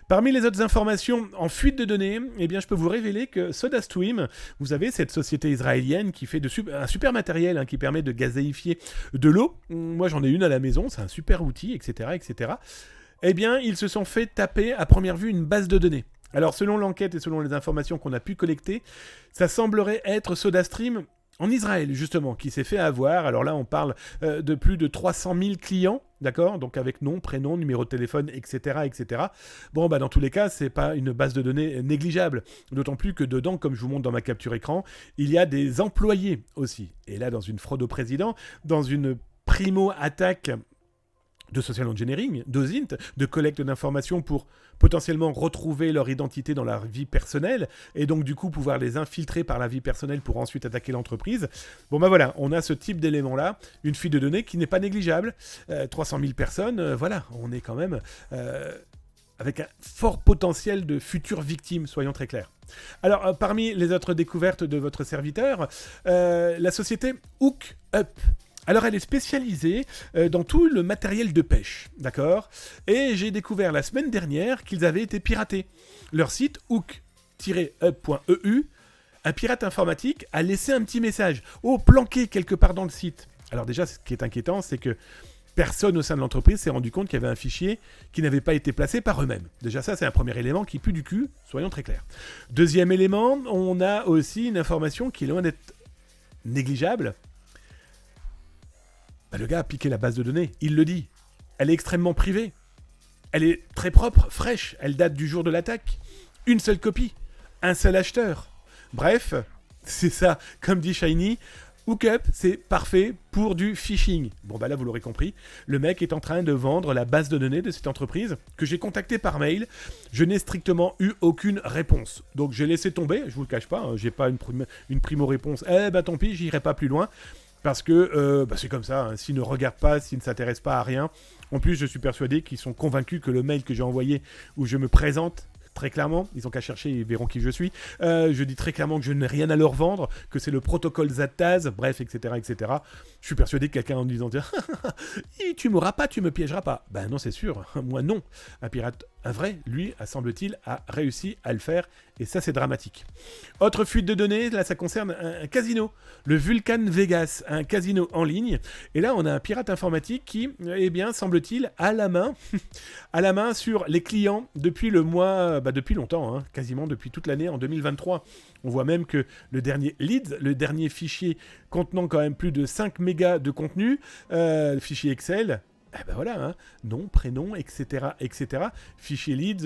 Parmi les autres informations en fuite de données, je peux vous révéler que SodaStream, vous avez cette société israélienne qui fait un super matériel, hein, qui permet de gazéifier de l'eau. Moi, j'en ai une à la maison, c'est un super outil, etc., etc. Ils se sont fait taper à première vue une base de données. Alors, selon l'enquête et selon les informations qu'on a pu collecter, ça semblerait être SodaStream en Israël, justement, qui s'est fait avoir. Alors là, on parle de plus de 300 000 clients, d'accord ? Donc avec nom, prénom, numéro de téléphone, etc., etc. Bon, dans tous les cas, c'est pas une base de données négligeable. D'autant plus que dedans, comme je vous montre dans ma capture écran, il y a des employés aussi. Et là, dans une fraude au président, dans une primo-attaque de social engineering, d'OSINT, de collecte d'informations pour potentiellement retrouver leur identité dans leur vie personnelle et donc du coup pouvoir les infiltrer par la vie personnelle pour ensuite attaquer l'entreprise. Bon voilà, on a ce type d'élément-là, une fuite de données qui n'est pas négligeable. 300 000 personnes, voilà, on est quand même avec un fort potentiel de futures victimes, soyons très clairs. Alors, parmi les autres découvertes de votre serviteur, la société Hook Up. Alors, elle est spécialisée dans tout le matériel de pêche, d'accord ? Et j'ai découvert la semaine dernière qu'ils avaient été piratés. Leur site, hook-up.eu, un pirate informatique a laissé un petit message, planqué quelque part dans le site. Alors déjà, ce qui est inquiétant, c'est que personne au sein de l'entreprise s'est rendu compte qu'il y avait un fichier qui n'avait pas été placé par eux-mêmes. Déjà ça, c'est un premier élément qui pue du cul, soyons très clairs. Deuxième élément, on a aussi une information qui est loin d'être négligeable. Le gars a piqué la base de données, il le dit. Elle est extrêmement privée. Elle est très propre, fraîche. Elle date du jour de l'attaque. Une seule copie. Un seul acheteur. Bref, c'est ça. Comme dit Shiny, Hookup, c'est parfait pour du phishing. Bon, là, vous l'aurez compris. Le mec est en train de vendre la base de données de cette entreprise que j'ai contactée par mail. Je n'ai strictement eu aucune réponse. Donc, j'ai laissé tomber. Je vous le cache pas. J'ai pas une primo-réponse. Tant pis, j'irai pas plus loin. Parce que c'est comme ça, hein. S'ils ne regardent pas, s'ils ne s'intéressent pas à rien. En plus, je suis persuadé qu'ils sont convaincus que le mail que j'ai envoyé, où je me présente très clairement, ils n'ont qu'à chercher, ils verront qui je suis. Je dis très clairement que je n'ai rien à leur vendre, que c'est le protocole Zataz, bref, etc., etc. Je suis persuadé que quelqu'un en disant « Tu m'auras pas, tu me piégeras pas ». Ben non, c'est sûr, moi non. Un pirate, un vrai, lui, semble-t-il, a réussi à le faire, et ça, c'est dramatique. Autre fuite de données, là, ça concerne un casino, le Vulcan Vegas, un casino en ligne. Et là, on a un pirate informatique qui, semble-t-il, a la main sur les clients depuis le mois, depuis longtemps, hein, quasiment depuis toute l'année en 2023. On voit même que le dernier lead, le dernier fichier contenant quand même plus de 5 mégas de contenu, le fichier Excel, nom, prénom, etc., etc. Fichier lead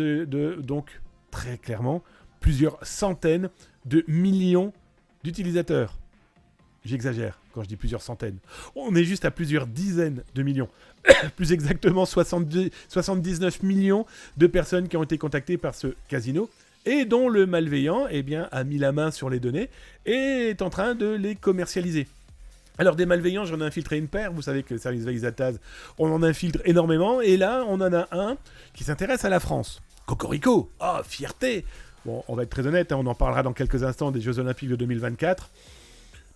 donc très clairement plusieurs centaines de millions d'utilisateurs. J'exagère quand je dis plusieurs centaines. On est juste à plusieurs dizaines de millions. Plus exactement 79 millions de personnes qui ont été contactées par ce casino et dont le malveillant a mis la main sur les données et est en train de les commercialiser. Alors des malveillants, j'en ai infiltré une paire, vous savez que le service Veizataz, on en infiltre énormément, et là on en a un qui s'intéresse à la France. Cocorico, fierté. Bon, on va être très honnête, on en parlera dans quelques instants des Jeux Olympiques de 2024.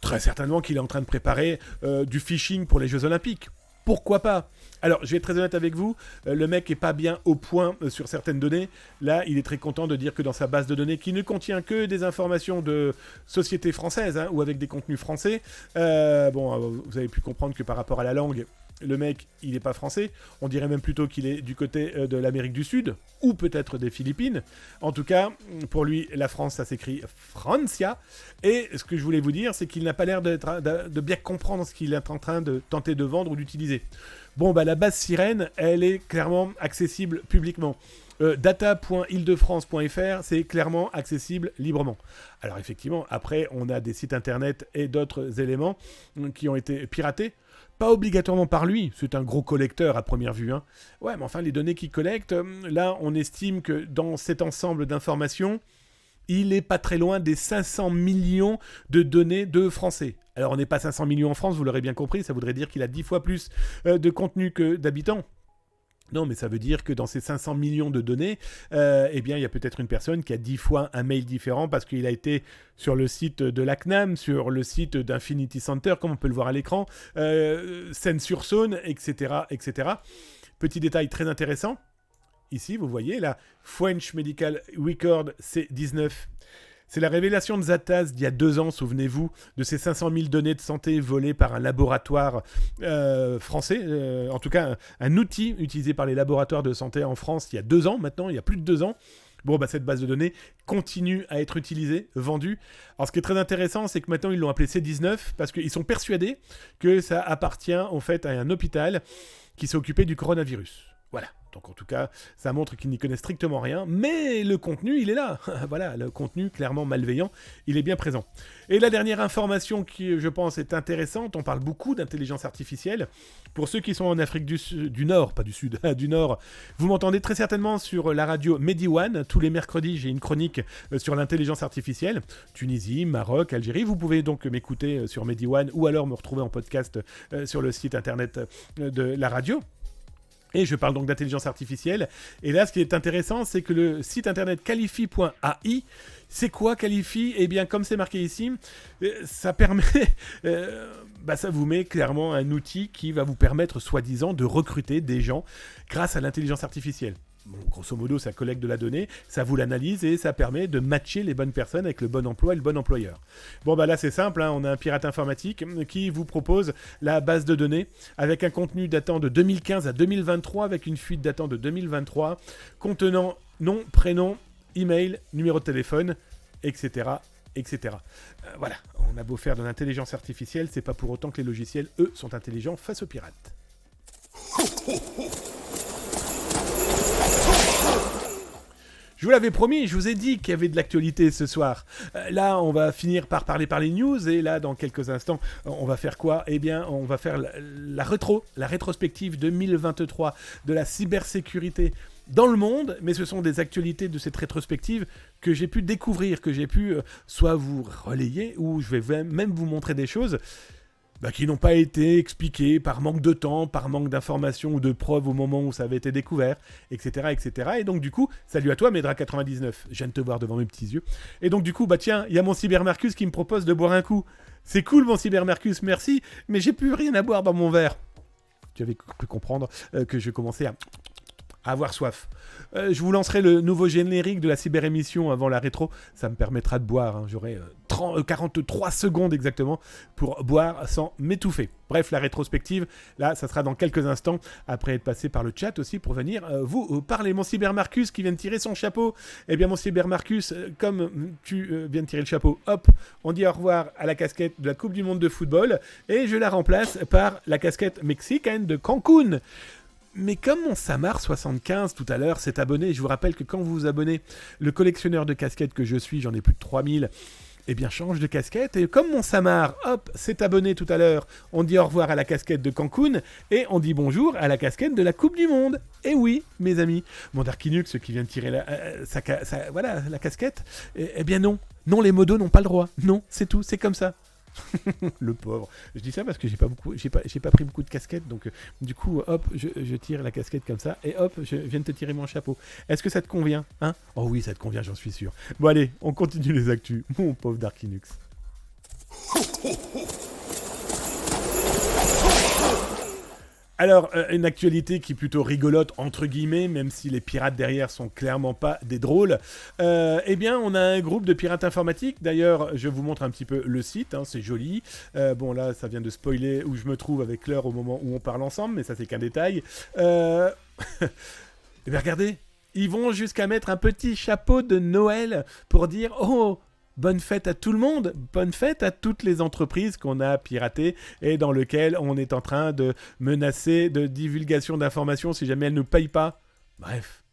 Très certainement qu'il est en train de préparer du phishing pour les Jeux Olympiques. Pourquoi pas ? Alors, je vais être très honnête avec vous, le mec est pas bien au point sur certaines données. Là, il est très content de dire que dans sa base de données, qui ne contient que des informations de sociétés françaises, ou avec des contenus français, vous avez pu comprendre que par rapport à la langue, le mec, il n'est pas français. On dirait même plutôt qu'il est du côté de l'Amérique du Sud, ou peut-être des Philippines. En tout cas, pour lui, la France, ça s'écrit Francia. Et ce que je voulais vous dire, c'est qu'il n'a pas l'air de bien comprendre ce qu'il est en train de tenter de vendre ou d'utiliser. Bon, la base sirène, elle est clairement accessible publiquement. Data.ildefrance.fr, c'est clairement accessible librement. Alors effectivement, après, on a des sites internet et d'autres éléments qui ont été piratés. Pas obligatoirement par lui, c'est un gros collecteur à première vue. Ouais, mais enfin, les données qu'il collecte, là, on estime que dans cet ensemble d'informations, il est pas très loin des 500 millions de données de Français. Alors, on n'est pas 500 millions en France, vous l'aurez bien compris, ça voudrait dire qu'il a 10 fois plus de contenu que d'habitants. Non, mais ça veut dire que dans ces 500 millions de données, il y a peut-être une personne qui a 10 fois un mail différent parce qu'il a été sur le site de la CNAM, sur le site d'Infinity Center, comme on peut le voir à l'écran, Seine-sur-Saône, etc., etc. Petit détail très intéressant. Ici, vous voyez, la French Medical Record C19. C'est la révélation de Zataz d'il y a 2 ans, souvenez-vous, de ces 500 000 données de santé volées par un laboratoire français. En tout cas, un outil utilisé par les laboratoires de santé en France il y a 2 ans maintenant, il y a plus de 2 ans. Bon, cette base de données continue à être utilisée, vendue. Alors, ce qui est très intéressant, c'est que maintenant, ils l'ont appelé C19 parce qu'ils sont persuadés que ça appartient, en fait, à un hôpital qui s'est occupé du coronavirus. Voilà. Donc en tout cas, ça montre qu'ils n'y connaissent strictement rien, mais le contenu, il est là. Voilà, le contenu clairement malveillant, il est bien présent. Et la dernière information qui, je pense, est intéressante, on parle beaucoup d'intelligence artificielle. Pour ceux qui sont en Afrique du Nord, pas du Sud, du Nord, vous m'entendez très certainement sur la radio Medione. Tous les mercredis, j'ai une chronique sur l'intelligence artificielle. Tunisie, Maroc, Algérie. Vous pouvez donc m'écouter sur Medione ou alors me retrouver en podcast sur le site internet de la radio. Et je parle donc d'intelligence artificielle. Et là, ce qui est intéressant, c'est que le site internet Qualify.ai, c'est quoi Qualify ? Eh bien, comme c'est marqué ici, ça permet... ça vous met clairement un outil qui va vous permettre, soi-disant, de recruter des gens grâce à l'intelligence artificielle. Bon, grosso modo, ça collecte de la donnée, ça vous l'analyse et ça permet de matcher les bonnes personnes avec le bon emploi et le bon employeur. Bon, là, c'est simple, on a un pirate informatique qui vous propose la base de données avec un contenu datant de 2015 à 2023, avec une fuite datant de 2023, contenant nom, prénom, email, numéro de téléphone, etc. etc. Voilà, on a beau faire de l'intelligence artificielle, c'est pas pour autant que les logiciels, eux, sont intelligents face aux pirates. Je vous l'avais promis, je vous ai dit qu'il y avait de l'actualité ce soir. Là, on va finir par parler par les news, et là, dans quelques instants, on va faire quoi ? Eh bien, on va faire la rétrospective 2023 de la cybersécurité dans le monde, mais ce sont des actualités de cette rétrospective que j'ai pu découvrir, que j'ai pu soit vous relayer, ou je vais même vous montrer des choses qui n'ont pas été expliquées par manque de temps, par manque d'informations ou de preuves au moment où ça avait été découvert, etc. etc. Et donc du coup, salut à toi Medra99, je viens de te voir devant mes petits yeux. Et donc du coup, tiens, il y a mon Cybermarcus qui me propose de boire un coup. C'est cool mon Cybermarcus, merci, mais j'ai plus rien à boire dans mon verre. Tu avais pu comprendre que je commençais à avoir soif. Je vous lancerai le nouveau générique de la cyber-émission avant la rétro. Ça me permettra de boire. J'aurai 43 secondes exactement pour boire sans m'étouffer. Bref, la rétrospective, là, ça sera dans quelques instants, après être passé par le chat aussi pour venir vous parler. Mon Cybermarcus qui vient de tirer son chapeau. Eh bien, mon Cybermarcus, comme tu viens de tirer le chapeau, hop, on dit au revoir à la casquette de la Coupe du Monde de football et je la remplace par la casquette mexicaine de Cancun. Mais comme mon Samar75 tout à l'heure s'est abonné, je vous rappelle que quand vous vous abonnez, le collectionneur de casquettes que je suis, j'en ai plus de 3000, eh bien change de casquette. Et comme mon Samar, hop, s'est abonné tout à l'heure, on dit au revoir à la casquette de Cancun et on dit bonjour à la casquette de la Coupe du Monde. Et oui, mes amis, mon Darkinux qui vient de tirer la casquette, eh bien non. Non, les modos n'ont pas le droit. Non, c'est tout, c'est comme ça. Le pauvre. Je dis ça parce que j'ai pas pris beaucoup de casquettes, donc du coup, hop, je tire la casquette comme ça, et hop, je viens de te tirer mon chapeau. Est-ce que ça te convient, hein? Oh oui, ça te convient, j'en suis sûr. Bon allez, on continue les actus, mon pauvre Darkinux. Alors, une actualité qui est plutôt rigolote, entre guillemets, même si les pirates derrière sont clairement pas des drôles. Eh bien, on a un groupe de pirates informatiques. D'ailleurs, je vous montre un petit peu le site, hein, c'est joli. Bon, là, ça vient de spoiler où je me trouve avec l'heure au moment où on parle ensemble, mais ça, c'est qu'un détail. Eh bien, regardez, ils vont jusqu'à mettre un petit chapeau de Noël pour dire « Oh !» Bonne fête à tout le monde, bonne fête à toutes les entreprises qu'on a piratées et dans lesquelles on est en train de menacer de divulgation d'informations si jamais elles ne payent pas. Bref,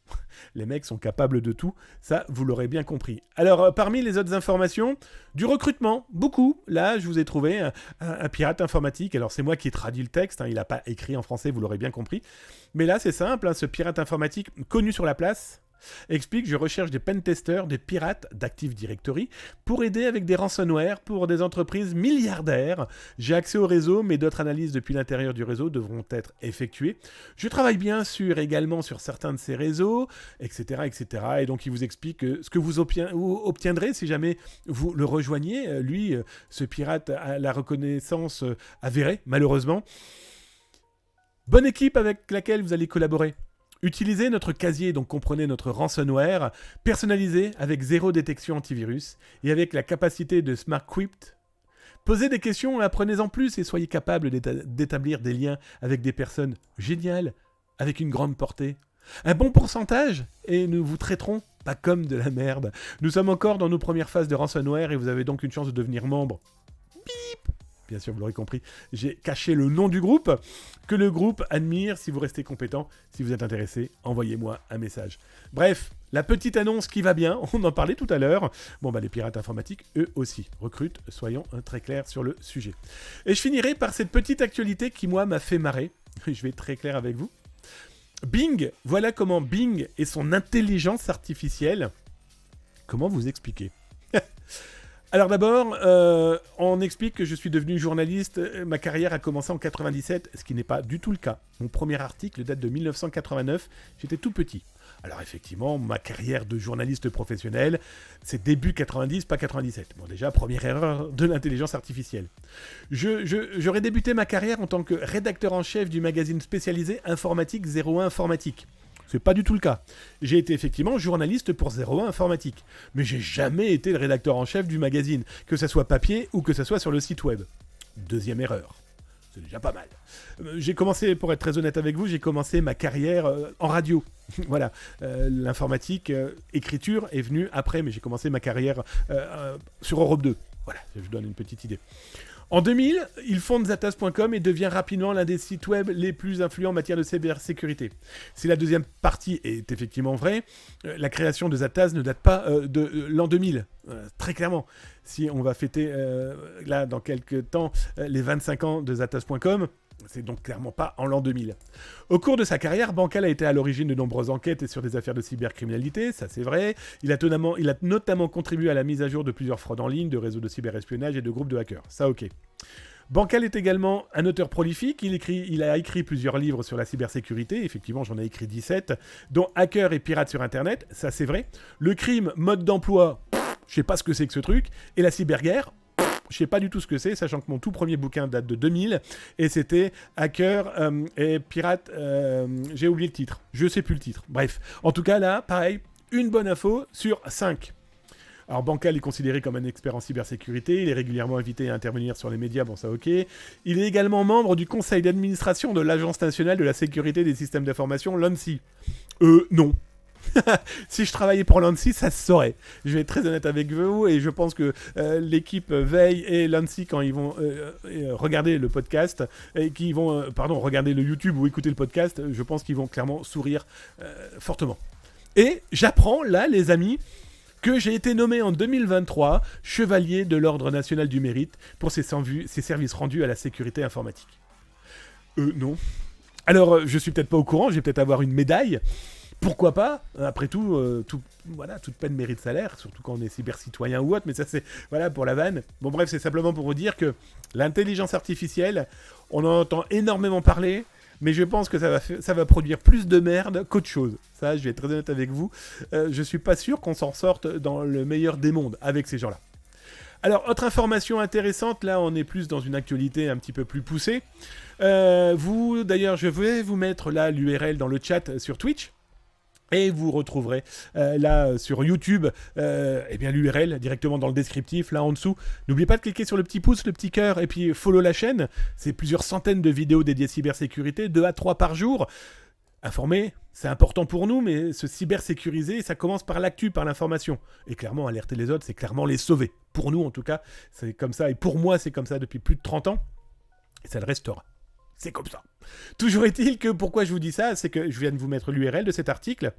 les mecs sont capables de tout, ça vous l'aurez bien compris. Alors parmi les autres informations, du recrutement, beaucoup. Là, je vous ai trouvé un pirate informatique. Alors c'est moi qui ai traduit le texte, hein, il n'a pas écrit en français, vous l'aurez bien compris. Mais là c'est simple, hein, ce pirate informatique connu sur la place explique: je recherche des pentesters, des pirates d'Active Directory pour aider avec des ransomware pour des entreprises milliardaires. J'ai accès au réseau, mais d'autres analyses depuis l'intérieur du réseau devront être effectuées. Je travaille bien sûr également sur certains de ces réseaux, etc., etc. Et donc il vous explique ce que vous obtiendrez si jamais vous le rejoignez. Lui, ce pirate a la reconnaissance avérée, malheureusement. Bonne équipe avec laquelle vous allez collaborer. Utilisez notre casier, donc comprenez notre ransomware, personnalisé avec zéro détection antivirus et avec la capacité de SmartCrypt. Posez des questions et apprenez-en plus et soyez capable d'établir des liens avec des personnes géniales, avec une grande portée. Un bon pourcentage et nous vous traiterons pas comme de la merde. Nous sommes encore dans nos premières phases de ransomware et vous avez donc une chance de devenir membre. Bip! Bien sûr, vous l'aurez compris, j'ai caché le nom du groupe, que le groupe admire. Si vous restez compétent, si vous êtes intéressé, envoyez-moi un message. Bref, la petite annonce qui va bien, on en parlait tout à l'heure. Bon, les pirates informatiques, eux aussi, recrutent, soyons très clairs sur le sujet. Et je finirai par cette petite actualité qui, moi, m'a fait marrer. Je vais être très clair avec vous. Bing, voilà comment Bing et son intelligence artificielle. Comment vous expliquer? Alors d'abord, on explique que je suis devenu journaliste. Ma carrière a commencé en 97, ce qui n'est pas du tout le cas. Mon premier article date de 1989, j'étais tout petit. Alors effectivement, ma carrière de journaliste professionnel, c'est début 90, pas 97. Bon déjà, première erreur de l'intelligence artificielle. J'aurais débuté ma carrière en tant que rédacteur en chef du magazine spécialisé Informatique 01 Informatique. C'est pas du tout le cas. J'ai été effectivement journaliste pour 01 Informatique. Mais j'ai jamais été le rédacteur en chef du magazine, que ça soit papier ou que ça soit sur le site web. Deuxième erreur. C'est déjà pas mal. J'ai commencé, pour être très honnête avec vous, j'ai commencé ma carrière en radio. Voilà. L'informatique, écriture est venue après, mais j'ai commencé ma carrière sur Europe 2. Voilà, je vous donne une petite idée. En 2000, il fonde Zatas.com et devient rapidement l'un des sites web les plus influents en matière de cybersécurité. Si la deuxième partie est effectivement vraie, la création de Zatas ne date pas de l'an 2000, très clairement. Si on va fêter, là, dans quelques temps, les 25 ans de Zatas.com, c'est donc clairement pas en l'an 2000. Au cours de sa carrière, Bancal a été à l'origine de nombreuses enquêtes sur des affaires de cybercriminalité, ça c'est vrai. Il a notamment contribué à la mise à jour de plusieurs fraudes en ligne, de réseaux de cyberespionnage et de groupes de hackers. Ça ok. Bancal est également un auteur prolifique, il a écrit plusieurs livres sur la cybersécurité, effectivement j'en ai écrit 17, dont Hacker et Pirates sur Internet, ça c'est vrai. Le crime, mode d'emploi, je sais pas ce que c'est que ce truc, et la cyberguerre, je sais pas du tout ce que c'est, sachant que mon tout premier bouquin date de 2000, et c'était Hacker et Pirate, j'ai oublié le titre, je sais plus le titre. Bref, en tout cas là, pareil, une bonne info sur 5. Alors Bancal est considéré comme un expert en cybersécurité, il est régulièrement invité à intervenir sur les médias, bon ça ok. Il est également membre du conseil d'administration de l'Agence nationale de la sécurité des systèmes d'information, l'ANSSI. Non. Si je travaillais pour l'ANSSI, ça se saurait. Je vais être très honnête avec vous et je pense que l'équipe Veille et l'ANSSI, quand ils vont regarder le podcast, et qu'ils vont regarder le YouTube ou écouter le podcast, je pense qu'ils vont clairement sourire fortement. Et j'apprends là, les amis, que j'ai été nommé en 2023 chevalier de l'Ordre national du mérite pour ses services rendus à la sécurité informatique. Non. Alors, je suis peut-être pas au courant, je vais peut-être avoir une médaille. Pourquoi pas ? Après tout, toute peine mérite salaire, surtout quand on est cyber-citoyen ou autre, mais ça c'est pour la vanne. Bon bref, c'est simplement pour vous dire que l'intelligence artificielle, on en entend énormément parler, mais je pense que ça va produire plus de merde qu'autre chose. Ça, je vais être très honnête avec vous. Je suis pas sûr qu'on s'en sorte dans le meilleur des mondes avec ces gens-là. Alors, autre information intéressante, là on est plus dans une actualité un petit peu plus poussée. D'ailleurs, je vais vous mettre là l'URL dans le chat sur Twitch. Et vous retrouverez là sur YouTube l'URL directement dans le descriptif, là en dessous. N'oubliez pas de cliquer sur le petit pouce, le petit cœur, et puis follow la chaîne. C'est plusieurs centaines de vidéos dédiées à cybersécurité, 2 à 3 par jour. Informer, c'est important pour nous, mais se cybersécuriser, ça commence par l'actu, par l'information. Et clairement, alerter les autres, c'est clairement les sauver. Pour nous, en tout cas, c'est comme ça. Et pour moi, c'est comme ça depuis plus de 30 ans. Et ça le restera. C'est comme ça. Toujours est-il que pourquoi je vous dis ça, c'est que je viens de vous mettre l'URL de cet article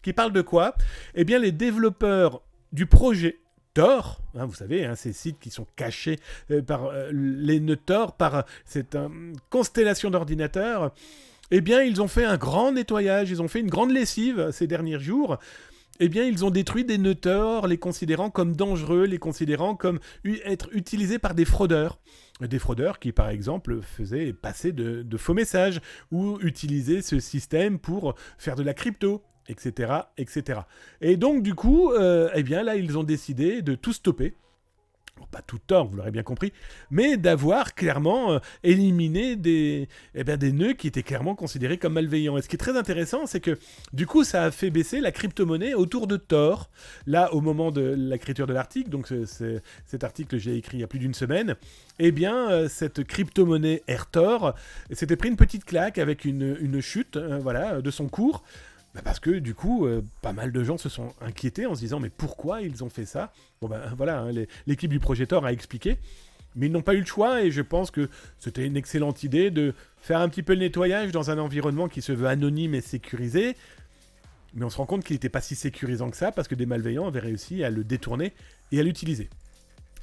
qui parle de quoi ? Eh bien, les développeurs du projet Tor, vous savez, ces sites qui sont cachés par les nœuds Tor, par cette constellation d'ordinateurs, eh bien, ils ont fait un grand nettoyage, ils ont fait une grande lessive ces derniers jours. Eh bien, ils ont détruit des nœuds Tor, les considérant comme dangereux, les considérant comme être utilisés par des fraudeurs. Des fraudeurs qui, par exemple, faisaient passer de faux messages ou utilisaient ce système pour faire de la crypto, etc., etc. Et donc, du coup, eh bien, là, ils ont décidé de tout stopper. Bon, pas tout tort, vous l'aurez bien compris, mais d'avoir clairement éliminé des nœuds qui étaient clairement considérés comme malveillants. Et ce qui est très intéressant, c'est que du coup, ça a fait baisser la crypto-monnaie autour de Tor. Là, au moment de l'écriture de l'article, donc cet article j'ai écrit il y a plus d'une semaine, eh bien, cette crypto-monnaie Tor s'était pris une petite claque avec une chute de son cours. Parce que du coup, pas mal de gens se sont inquiétés en se disant mais pourquoi ils ont fait ça ? Bon l'équipe du projet Tor a expliqué, mais ils n'ont pas eu le choix et je pense que c'était une excellente idée de faire un petit peu le nettoyage dans un environnement qui se veut anonyme et sécurisé. Mais on se rend compte qu'il n'était pas si sécurisant que ça parce que des malveillants avaient réussi à le détourner et à l'utiliser.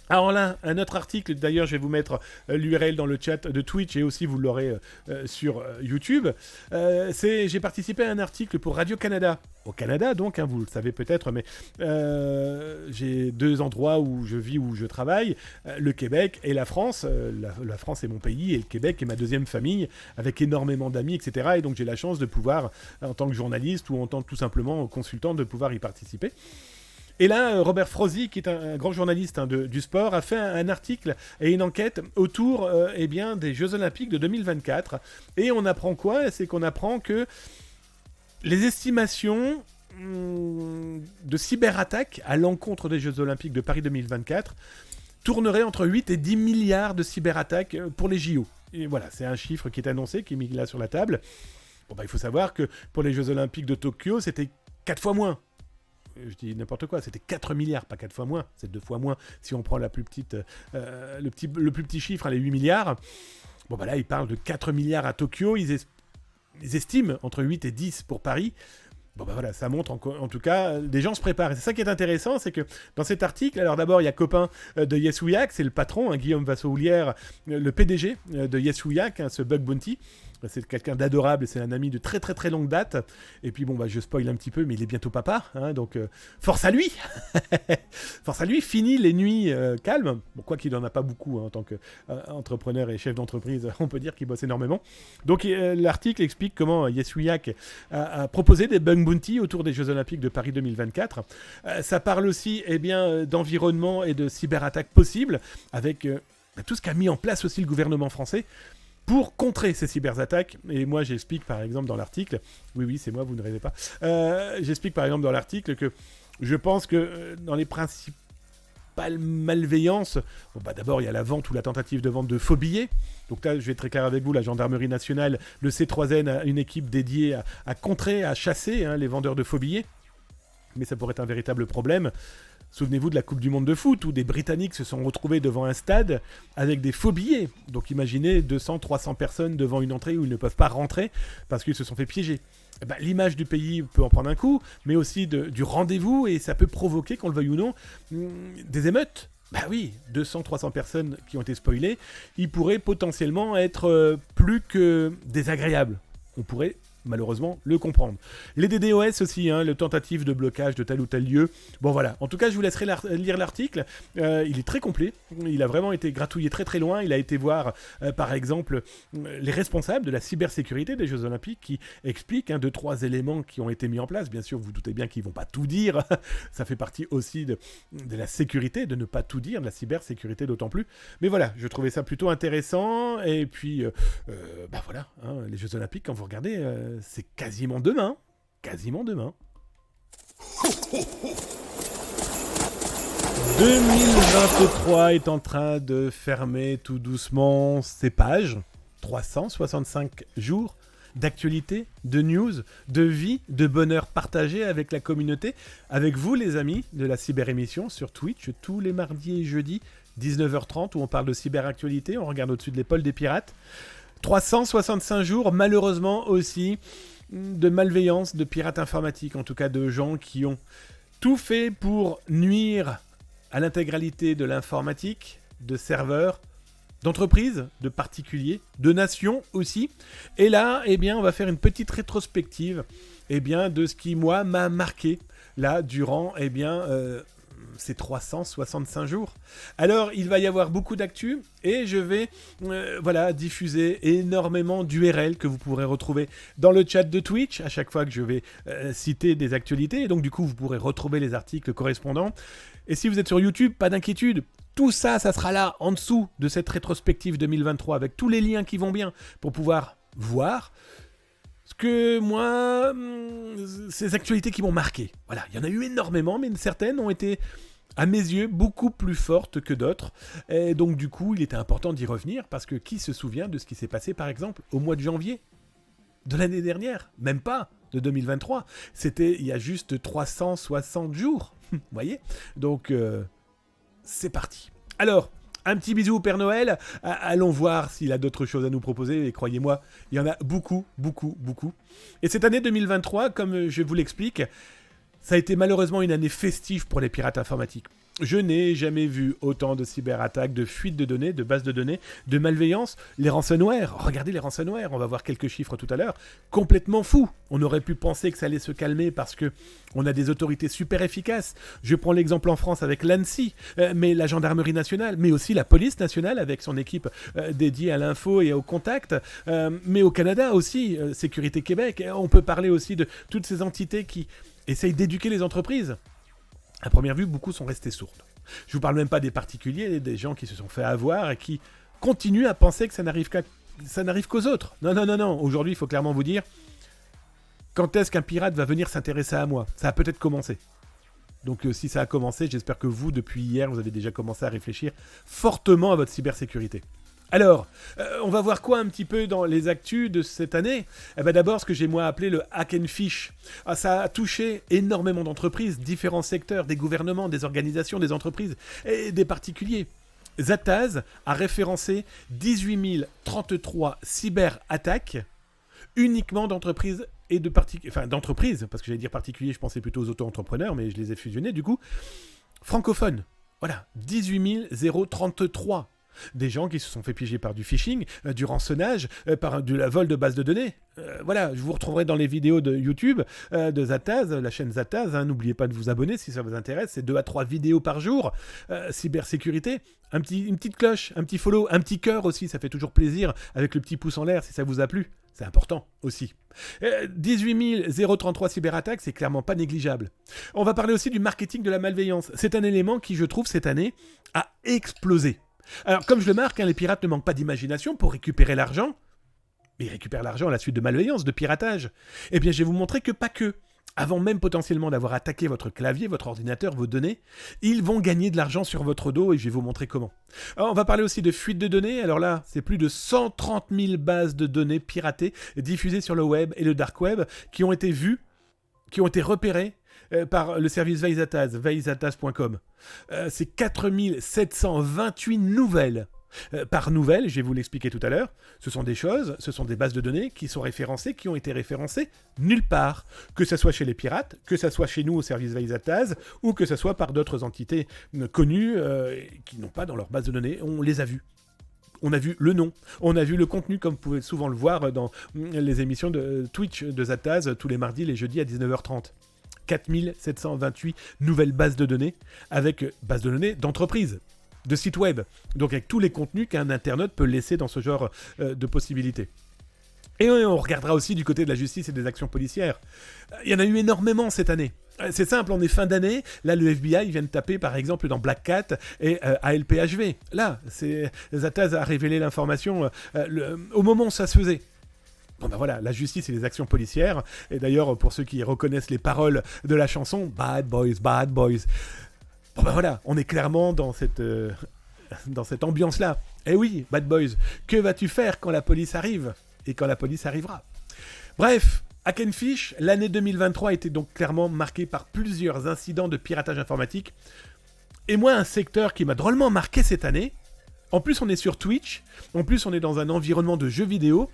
Alors là, un autre article, d'ailleurs je vais vous mettre l'URL dans le chat de Twitch et aussi vous l'aurez sur YouTube. J'ai participé à un article pour Radio-Canada. Au Canada donc, vous le savez peut-être, mais j'ai 2 endroits où je vis, où je travaille, le Québec et la France. La France est mon pays et le Québec est ma deuxième famille, avec énormément d'amis, etc. Et donc j'ai la chance de pouvoir, en tant que journaliste ou en tant que tout simplement consultant, de pouvoir y participer. Et là, Robert Frozy, qui est un grand journaliste du sport, a fait un article et une enquête autour des Jeux Olympiques de 2024. Et on apprend quoi ? C'est qu'on apprend que les estimations de cyberattaques à l'encontre des Jeux Olympiques de Paris 2024 tourneraient entre 8 et 10 milliards de cyberattaques pour les JO. Et voilà, c'est un chiffre qui est annoncé, qui est mis là sur la table. Il faut savoir que pour les Jeux Olympiques de Tokyo, c'était 4 fois moins. Je dis n'importe quoi, c'était 4 milliards, pas 4 fois moins, c'est 2 fois moins si on prend la plus petite, le plus petit chiffre, les 8 milliards. Là, ils parlent de 4 milliards à Tokyo, ils estiment entre 8 et 10 pour Paris. Ça montre en tout cas, des gens se préparent. Et c'est ça qui est intéressant, c'est que dans cet article, alors d'abord, il y a copain de Yes We Hack, c'est le patron, Guillaume Vassoulière, le PDG de Yes We Hack, ce bug bounty. C'est quelqu'un d'adorable, c'est un ami de très très très longue date. Et puis je spoil un petit peu, mais il est bientôt papa, donc force à lui. Force à lui, fini les nuits calmes. Quoi qu'il n'en a pas beaucoup en tant qu'entrepreneur et chef d'entreprise, on peut dire qu'il bosse énormément. Donc l'article explique comment Yes We Hack a proposé des bug bounty autour des Jeux Olympiques de Paris 2024. Ça parle aussi d'environnement et de cyberattaques possibles, avec tout ce qu'a mis en place aussi le gouvernement français pour contrer ces cyberattaques. Et moi, j'explique par exemple dans l'article, oui, c'est moi, vous ne rêvez pas, j'explique par exemple dans l'article que je pense que dans les principales malveillances, d'abord, il y a la vente ou la tentative de vente de faux billets. Donc là, je vais être très clair avec vous, la gendarmerie nationale, le C3N a une équipe dédiée à contrer, à chasser les vendeurs de faux billets. Mais ça pourrait être un véritable problème. Souvenez-vous de la Coupe du Monde de foot où des Britanniques se sont retrouvés devant un stade avec des faux billets. Donc imaginez 200, 300 personnes devant une entrée où ils ne peuvent pas rentrer parce qu'ils se sont fait piéger. Eh ben, l'image du pays peut en prendre un coup, mais aussi du rendez-vous, et ça peut provoquer, qu'on le veuille ou non, des émeutes. Bah oui, 200, 300 personnes qui ont été spoilées, ils pourraient potentiellement être plus que désagréables. On pourrait malheureusement le comprendre. Les DDoS aussi, le tentative de blocage de tel ou tel lieu. Bon voilà, en tout cas je vous laisserai lire l'article. Il est très complet, il a vraiment été gratouillé très très loin. Il a été voir par exemple les responsables de la cybersécurité des Jeux Olympiques qui expliquent 2-3 éléments qui ont été mis en place. Bien sûr, vous vous doutez bien qu'ils ne vont pas tout dire. Ça fait partie aussi de la sécurité, de ne pas tout dire, de la cybersécurité d'autant plus. Mais voilà, je trouvais ça plutôt intéressant. Et puis, voilà, les Jeux Olympiques, quand vous regardez... c'est quasiment demain. Quasiment demain. 2023 est en train de fermer tout doucement ses pages. 365 jours d'actualité, de news, de vie, de bonheur partagé avec la communauté, avec vous les amis de la cyber-émission sur Twitch tous les mardis et jeudis 19h30 où on parle de cyberactualité, on regarde au-dessus de l'épaule des pirates. 365 jours, malheureusement aussi, de malveillance, de pirates informatiques, en tout cas de gens qui ont tout fait pour nuire à l'intégralité de l'informatique, de serveurs, d'entreprises, de particuliers, de nations aussi. Et là, on va faire une petite rétrospective de ce qui, moi, m'a marqué là durant ces 365 jours. Alors, il va y avoir beaucoup d'actu et je vais diffuser énormément d'URL que vous pourrez retrouver dans le chat de Twitch à chaque fois que je vais citer des actualités. Et donc, du coup, vous pourrez retrouver les articles correspondants. Et si vous êtes sur YouTube, pas d'inquiétude. Tout ça, ça sera là, en dessous de cette rétrospective 2023, avec tous les liens qui vont bien pour pouvoir voir ce que moi, ces actualités qui m'ont marqué. Voilà, il y en a eu énormément, mais certaines ont été, à mes yeux, beaucoup plus fortes que d'autres. Et donc, du coup, il était important d'y revenir, parce que qui se souvient de ce qui s'est passé, par exemple, au mois de janvier de l'année dernière? Même pas de 2023. C'était il y a juste 360 jours. Vous voyez? Donc... c'est parti. Alors, un petit bisou au Père Noël. Allons voir s'il a d'autres choses à nous proposer. Et croyez-moi, il y en a beaucoup, beaucoup, beaucoup. Et cette année 2023, comme je vous l'explique, ça a été malheureusement une année festive pour les pirates informatiques. Je n'ai jamais vu autant de cyberattaques, de fuites de données, de bases de données, de malveillance. Les ransomware, regardez les ransomware, on va voir quelques chiffres tout à l'heure, complètement fous. On aurait pu penser que ça allait se calmer parce que on a des autorités super efficaces. Je prends l'exemple en France avec l'ANSSI, mais la gendarmerie nationale, mais aussi la police nationale avec son équipe dédiée à l'info et au contact, mais au Canada aussi, Sécurité Québec. On peut parler aussi de toutes ces entités qui essayent d'éduquer les entreprises. À première vue, beaucoup sont restés sourds. Je ne vous parle même pas des particuliers, des gens qui se sont fait avoir et qui continuent à penser que ça n'arrive qu'aux autres. Non. Aujourd'hui, il faut clairement vous dire, quand est-ce qu'un pirate va venir s'intéresser à moi? Ça a peut-être commencé. Donc si ça a commencé, j'espère que vous, depuis hier, vous avez déjà commencé à réfléchir fortement à votre cybersécurité. Alors, on va voir quoi un petit peu dans les actus de cette année? D'abord, ce que j'ai moi appelé le hack and fish. Ça a touché énormément d'entreprises, différents secteurs, des gouvernements, des organisations, des entreprises et des particuliers. Zataz a référencé 18 033 cyberattaques uniquement d'entreprises et d'entreprises, parce que j'allais dire particuliers, je pensais plutôt aux auto-entrepreneurs, mais je les ai fusionnés du coup. Francophones, voilà, 18 033. Des gens qui se sont fait piéger par du phishing, du rançonnage, par du vol de bases de données. Je vous retrouverai dans les vidéos de YouTube de Zataz, la chaîne Zataz. N'oubliez pas de vous abonner si ça vous intéresse. C'est 2 à 3 vidéos par jour. Cybersécurité, une petite cloche, un petit follow, un petit cœur aussi. Ça fait toujours plaisir avec le petit pouce en l'air si ça vous a plu. C'est important aussi. 18 033 cyberattaques, c'est clairement pas négligeable. On va parler aussi du marketing de la malveillance. C'est un élément qui, je trouve, cette année, a explosé. Alors, comme je le marque, les pirates ne manquent pas d'imagination pour récupérer l'argent. Mais ils récupèrent l'argent à la suite de malveillance, de piratage. Eh bien, je vais vous montrer que pas que. Avant même potentiellement d'avoir attaqué votre clavier, votre ordinateur, vos données, ils vont gagner de l'argent sur votre dos et je vais vous montrer comment. Alors, on va parler aussi de fuite de données. Alors là, c'est plus de 130 000 bases de données piratées, diffusées sur le web et le dark web, qui ont été vues, qui ont été repérées par le service Veizataz, veizataz.com. C'est 4728 nouvelles. Par nouvelle, je vais vous l'expliquer tout à l'heure, ce sont des choses, ce sont des bases de données qui sont référencées, qui ont été référencées nulle part. Que ce soit chez les pirates, que ce soit chez nous au service Veizataz, ou que ce soit par d'autres entités connues qui n'ont pas dans leur base de données. On les a vues. On a vu le nom, on a vu le contenu, comme vous pouvez souvent le voir dans les émissions de Twitch de Zataz, tous les mardis, les jeudis à 19h30. 4728 nouvelles bases de données, avec bases de données d'entreprise, de site web, donc avec tous les contenus qu'un internaute peut laisser dans ce genre de possibilités. Et on regardera aussi du côté de la justice et des actions policières. Il y en a eu énormément cette année. C'est simple, on est fin d'année, là le FBI vient de taper par exemple dans Black Cat et ALPHV. Là, Zataz a révélé l'information au moment où ça se faisait. Bon ben voilà, la justice et les actions policières, et d'ailleurs pour ceux qui reconnaissent les paroles de la chanson, Bad Boys, Bad Boys. Bon ben voilà, on est clairement dans cette ambiance-là. Eh oui, Bad Boys, que vas-tu faire quand la police arrive ? Et quand la police arrivera. Bref, à Kenfish, l'année 2023 était donc clairement marquée par plusieurs incidents de piratage informatique. Et moi, un secteur qui m'a drôlement marqué cette année, en plus on est sur Twitch, en plus on est dans un environnement de jeux vidéo,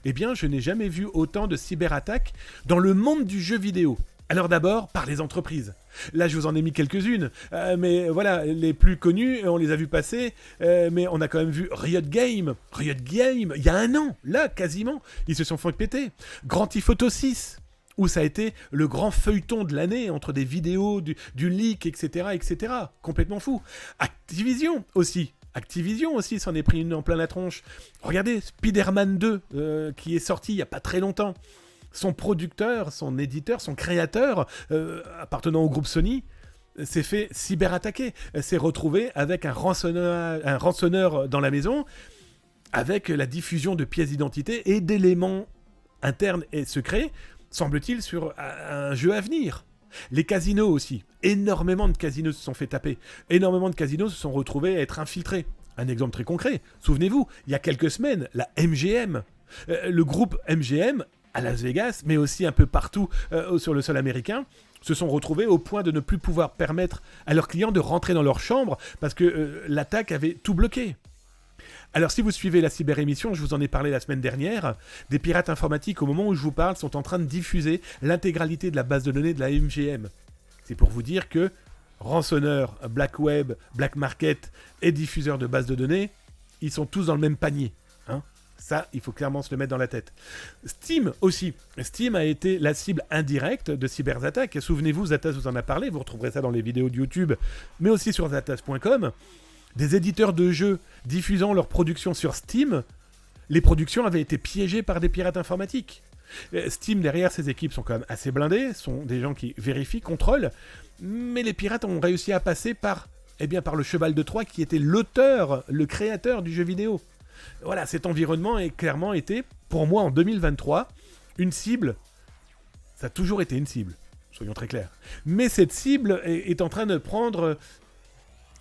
eh bien je n'ai jamais vu autant de cyberattaques dans le monde du jeu vidéo. Alors d'abord, par les entreprises. Là, je vous en ai mis quelques-unes, mais voilà, les plus connues, on les a vues passer, mais on a quand même vu Riot Games, il y a un an, là, quasiment, ils se sont fait péter. Grand Theft Auto 6, où ça a été le grand feuilleton de l'année, entre des vidéos, du leak, etc., complètement fou. Activision aussi s'en est pris une en plein la tronche. Regardez, Spider-Man 2, qui est sorti il n'y a pas très longtemps. Son producteur, son éditeur, son créateur, appartenant au groupe Sony, s'est fait cyberattaquer. S'est retrouvé avec un rançonneur dans la maison, avec la diffusion de pièces d'identité et d'éléments internes et secrets, semble-t-il, sur un jeu à venir. Les casinos aussi. Énormément de casinos se sont fait taper. Énormément de casinos se sont retrouvés à être infiltrés. Un exemple très concret. Souvenez-vous, il y a quelques semaines, la MGM, le groupe MGM, à Las Vegas, mais aussi un peu partout sur le sol américain, se sont retrouvés au point de ne plus pouvoir permettre à leurs clients de rentrer dans leur chambre parce que l'attaque avait tout bloqué. Alors si vous suivez la cyberémission, je vous en ai parlé la semaine dernière, des pirates informatiques au moment où je vous parle sont en train de diffuser l'intégralité de la base de données de la MGM. C'est pour vous dire que rançonneurs, Black Web, Black Market et diffuseurs de bases de données, ils sont tous dans le même panier. Ça, il faut clairement se le mettre dans la tête. Steam aussi. Steam a été la cible indirecte de cyberattaques. Souvenez-vous, Zataz vous en a parlé, vous retrouverez ça dans les vidéos de YouTube, mais aussi sur zataz.com. Des éditeurs de jeux diffusant leurs productions sur Steam, les productions avaient été piégées par des pirates informatiques. Steam, derrière, ses équipes sont quand même assez blindées, sont des gens qui vérifient, contrôlent, mais les pirates ont réussi à passer par le cheval de Troie qui était l'auteur, le créateur du jeu vidéo. Voilà, cet environnement a clairement été, pour moi en 2023, une cible. Ça a toujours été une cible, soyons très clairs. Mais cette cible est en train de prendre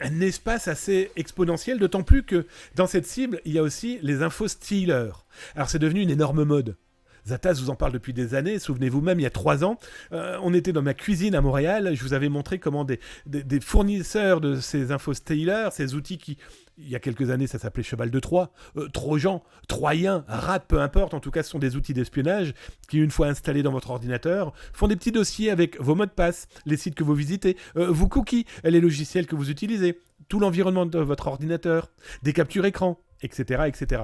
un espace assez exponentiel, d'autant plus que dans cette cible, il y a aussi les infos stealers. Alors c'est devenu une énorme mode. Zataz vous en parle depuis des années, souvenez-vous même, il y a 3 ans, on était dans ma cuisine à Montréal, je vous avais montré comment des fournisseurs de ces infos stealers, ces outils qui, il y a quelques années, ça s'appelait Cheval de Troie, Trojan, Troyen, Rat, peu importe, en tout cas ce sont des outils d'espionnage qui, une fois installés dans votre ordinateur, font des petits dossiers avec vos mots de passe, les sites que vous visitez, vos cookies, les logiciels que vous utilisez, tout l'environnement de votre ordinateur, des captures écran, etc., etc.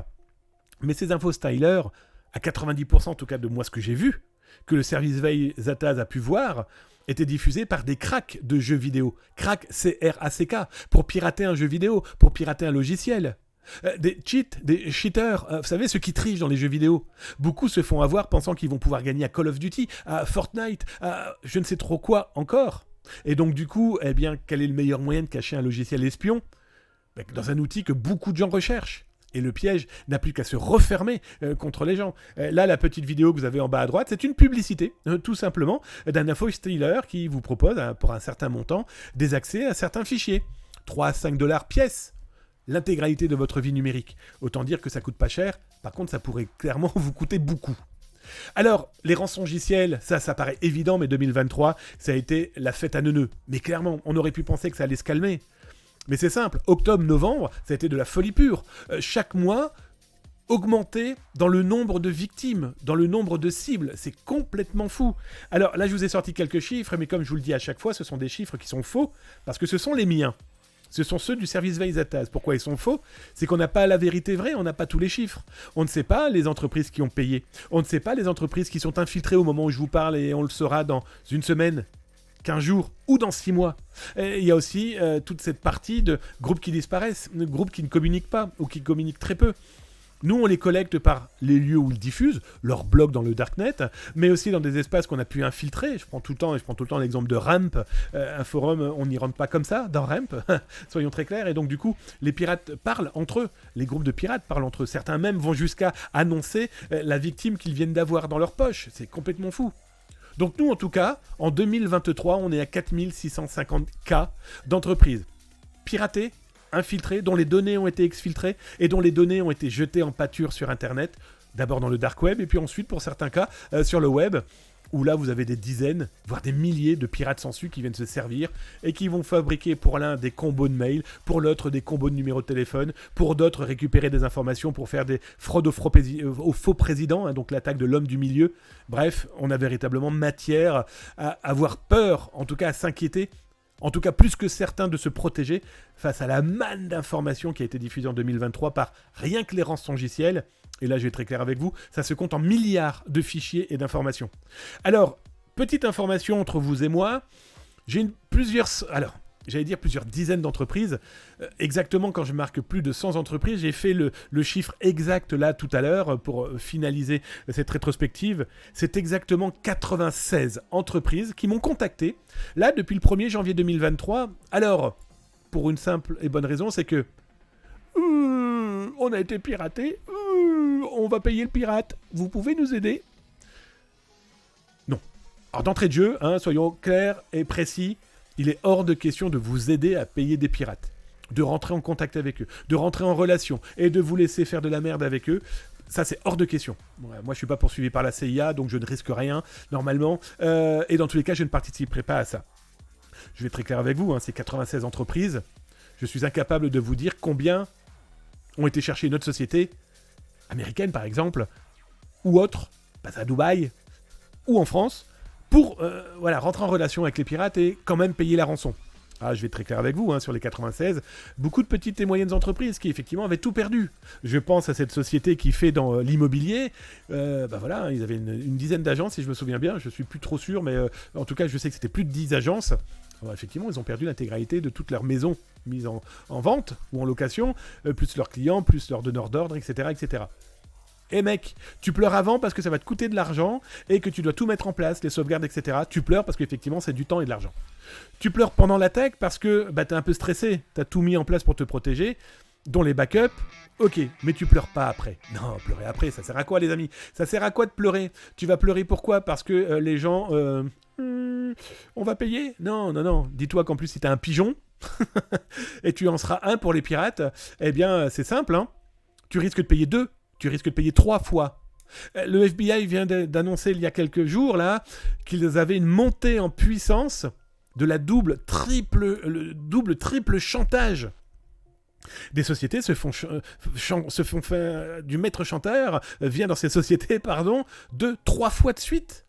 Mais ces infos stealers, à 90% en tout cas de moi ce que j'ai vu, que le service Veizataz a pu voir, était diffusé par des cracks de jeux vidéo. Crack, C-R-A-C-K, pour pirater un jeu vidéo, pour pirater un logiciel. Des cheaters, vous savez, ceux qui trichent dans les jeux vidéo. Beaucoup se font avoir pensant qu'ils vont pouvoir gagner à Call of Duty, à Fortnite, à je ne sais trop quoi encore. Et donc du coup, quel est le meilleur moyen de cacher un logiciel espion ? Dans un outil que beaucoup de gens recherchent. Et le piège n'a plus qu'à se refermer contre les gens. Là, la petite vidéo que vous avez en bas à droite, c'est une publicité, tout simplement, d'un info stealer qui vous propose, pour un certain montant, des accès à certains fichiers. 3 à 5 $ pièce. L'intégralité de votre vie numérique. Autant dire que ça coûte pas cher, par contre, ça pourrait clairement vous coûter beaucoup. Alors, les rançongiciels, ça paraît évident, mais 2023, ça a été la fête à neuneux. Mais clairement, on aurait pu penser que ça allait se calmer. Mais c'est simple, octobre-novembre, ça a été de la folie pure. Chaque mois, augmenter dans le nombre de victimes, dans le nombre de cibles. C'est complètement fou. Alors là, je vous ai sorti quelques chiffres, mais comme je vous le dis à chaque fois, ce sont des chiffres qui sont faux, parce que ce sont les miens. Ce sont ceux du service Veille-Zataz. Pourquoi ils sont faux? C'est qu'on n'a pas la vérité vraie, on n'a pas tous les chiffres. On ne sait pas les entreprises qui ont payé. On ne sait pas les entreprises qui sont infiltrées au moment où je vous parle, et on le saura dans une semaine, 15 jours ou dans 6 mois. Et il y a aussi toute cette partie de groupes qui disparaissent, de groupes qui ne communiquent pas ou qui communiquent très peu. Nous, on les collecte par les lieux où ils diffusent, leur blog dans le darknet, mais aussi dans des espaces qu'on a pu infiltrer. Je prends tout le temps l'exemple de Ramp, un forum, on n'y rentre pas comme ça, dans Ramp, soyons très clairs. Et donc, du coup, les pirates parlent entre eux, les groupes de pirates parlent entre eux. Certains même vont jusqu'à annoncer la victime qu'ils viennent d'avoir dans leur poche. C'est complètement fou. Donc nous, en tout cas, en 2023, on est à 4650 cas d'entreprises piratées, infiltrés, dont les données ont été exfiltrées et dont les données ont été jetées en pâture sur Internet, d'abord dans le dark web et puis ensuite, pour certains cas, sur le web, où là vous avez des dizaines, voire des milliers de pirates sensus qui viennent se servir et qui vont fabriquer pour l'un des combos de mail, pour l'autre des combos de numéros de téléphone, pour d'autres récupérer des informations pour faire des fraudes au faux président, hein, donc l'attaque de l'homme du milieu. Bref, on a véritablement matière à avoir peur, en tout cas à s'inquiéter, en tout cas plus que certains, de se protéger face à la manne d'informations qui a été diffusée en 2023 par rien que les rançongiciels. Et là, je vais être très clair avec vous, ça se compte en milliards de fichiers et d'informations. Alors, petite information entre vous et moi, j'allais dire plusieurs dizaines d'entreprises. Exactement, quand je marque plus de 100 entreprises, j'ai fait le chiffre exact là tout à l'heure pour finaliser cette rétrospective. C'est exactement 96 entreprises qui m'ont contacté, là, depuis le 1er janvier 2023. Alors, pour une simple et bonne raison, c'est que on a été piraté, on va payer le pirate, vous pouvez nous aider? Non. Alors, d'entrée de jeu, soyons clairs et précis, il est hors de question de vous aider à payer des pirates, de rentrer en contact avec eux, de rentrer en relation et de vous laisser faire de la merde avec eux. Ça, c'est hors de question. Moi, je ne suis pas poursuivi par la CIA, donc je ne risque rien, normalement. Et dans tous les cas, je ne participerai pas à ça. Je vais être très clair avec vous, c'est 96 entreprises. Je suis incapable de vous dire combien ont été chercher notre société, américaine par exemple, ou autre, à Dubaï, ou en France, pour rentrer en relation avec les pirates et quand même payer la rançon. Ah, je vais être très clair avec vous, sur les 96, beaucoup de petites et moyennes entreprises qui effectivement avaient tout perdu. Je pense à cette société qui fait dans l'immobilier, ils avaient une dizaine d'agences, si je me souviens bien, je suis plus trop sûr, mais en tout cas je sais que c'était plus de 10 agences. Alors, effectivement, ils ont perdu l'intégralité de toutes leurs maisons mises en vente ou en location, plus leurs clients, plus leurs donneurs d'ordre, etc., etc. Et mec, tu pleures avant parce que ça va te coûter de l'argent et que tu dois tout mettre en place, les sauvegardes, etc. Tu pleures parce qu'effectivement, c'est du temps et de l'argent. Tu pleures pendant l'attaque parce que t'es un peu stressé, t'as tout mis en place pour te protéger, dont les backups. Ok, mais tu pleures pas après. Non, pleurer après, ça sert à quoi les amis? Ça sert à quoi de pleurer? Tu vas pleurer pourquoi? Parce que les gens... on va payer? Non. Dis-toi qu'en plus, si t'as un pigeon, et tu en seras un pour les pirates, eh bien, c'est simple, tu risques de payer 2. Tu risques de payer 3 fois. Le FBI vient d'annoncer il y a quelques jours là qu'ils avaient une montée en puissance de la double, triple chantage. Des sociétés se font faire du maître chanteur vient dans ces sociétés 2-3 fois de suite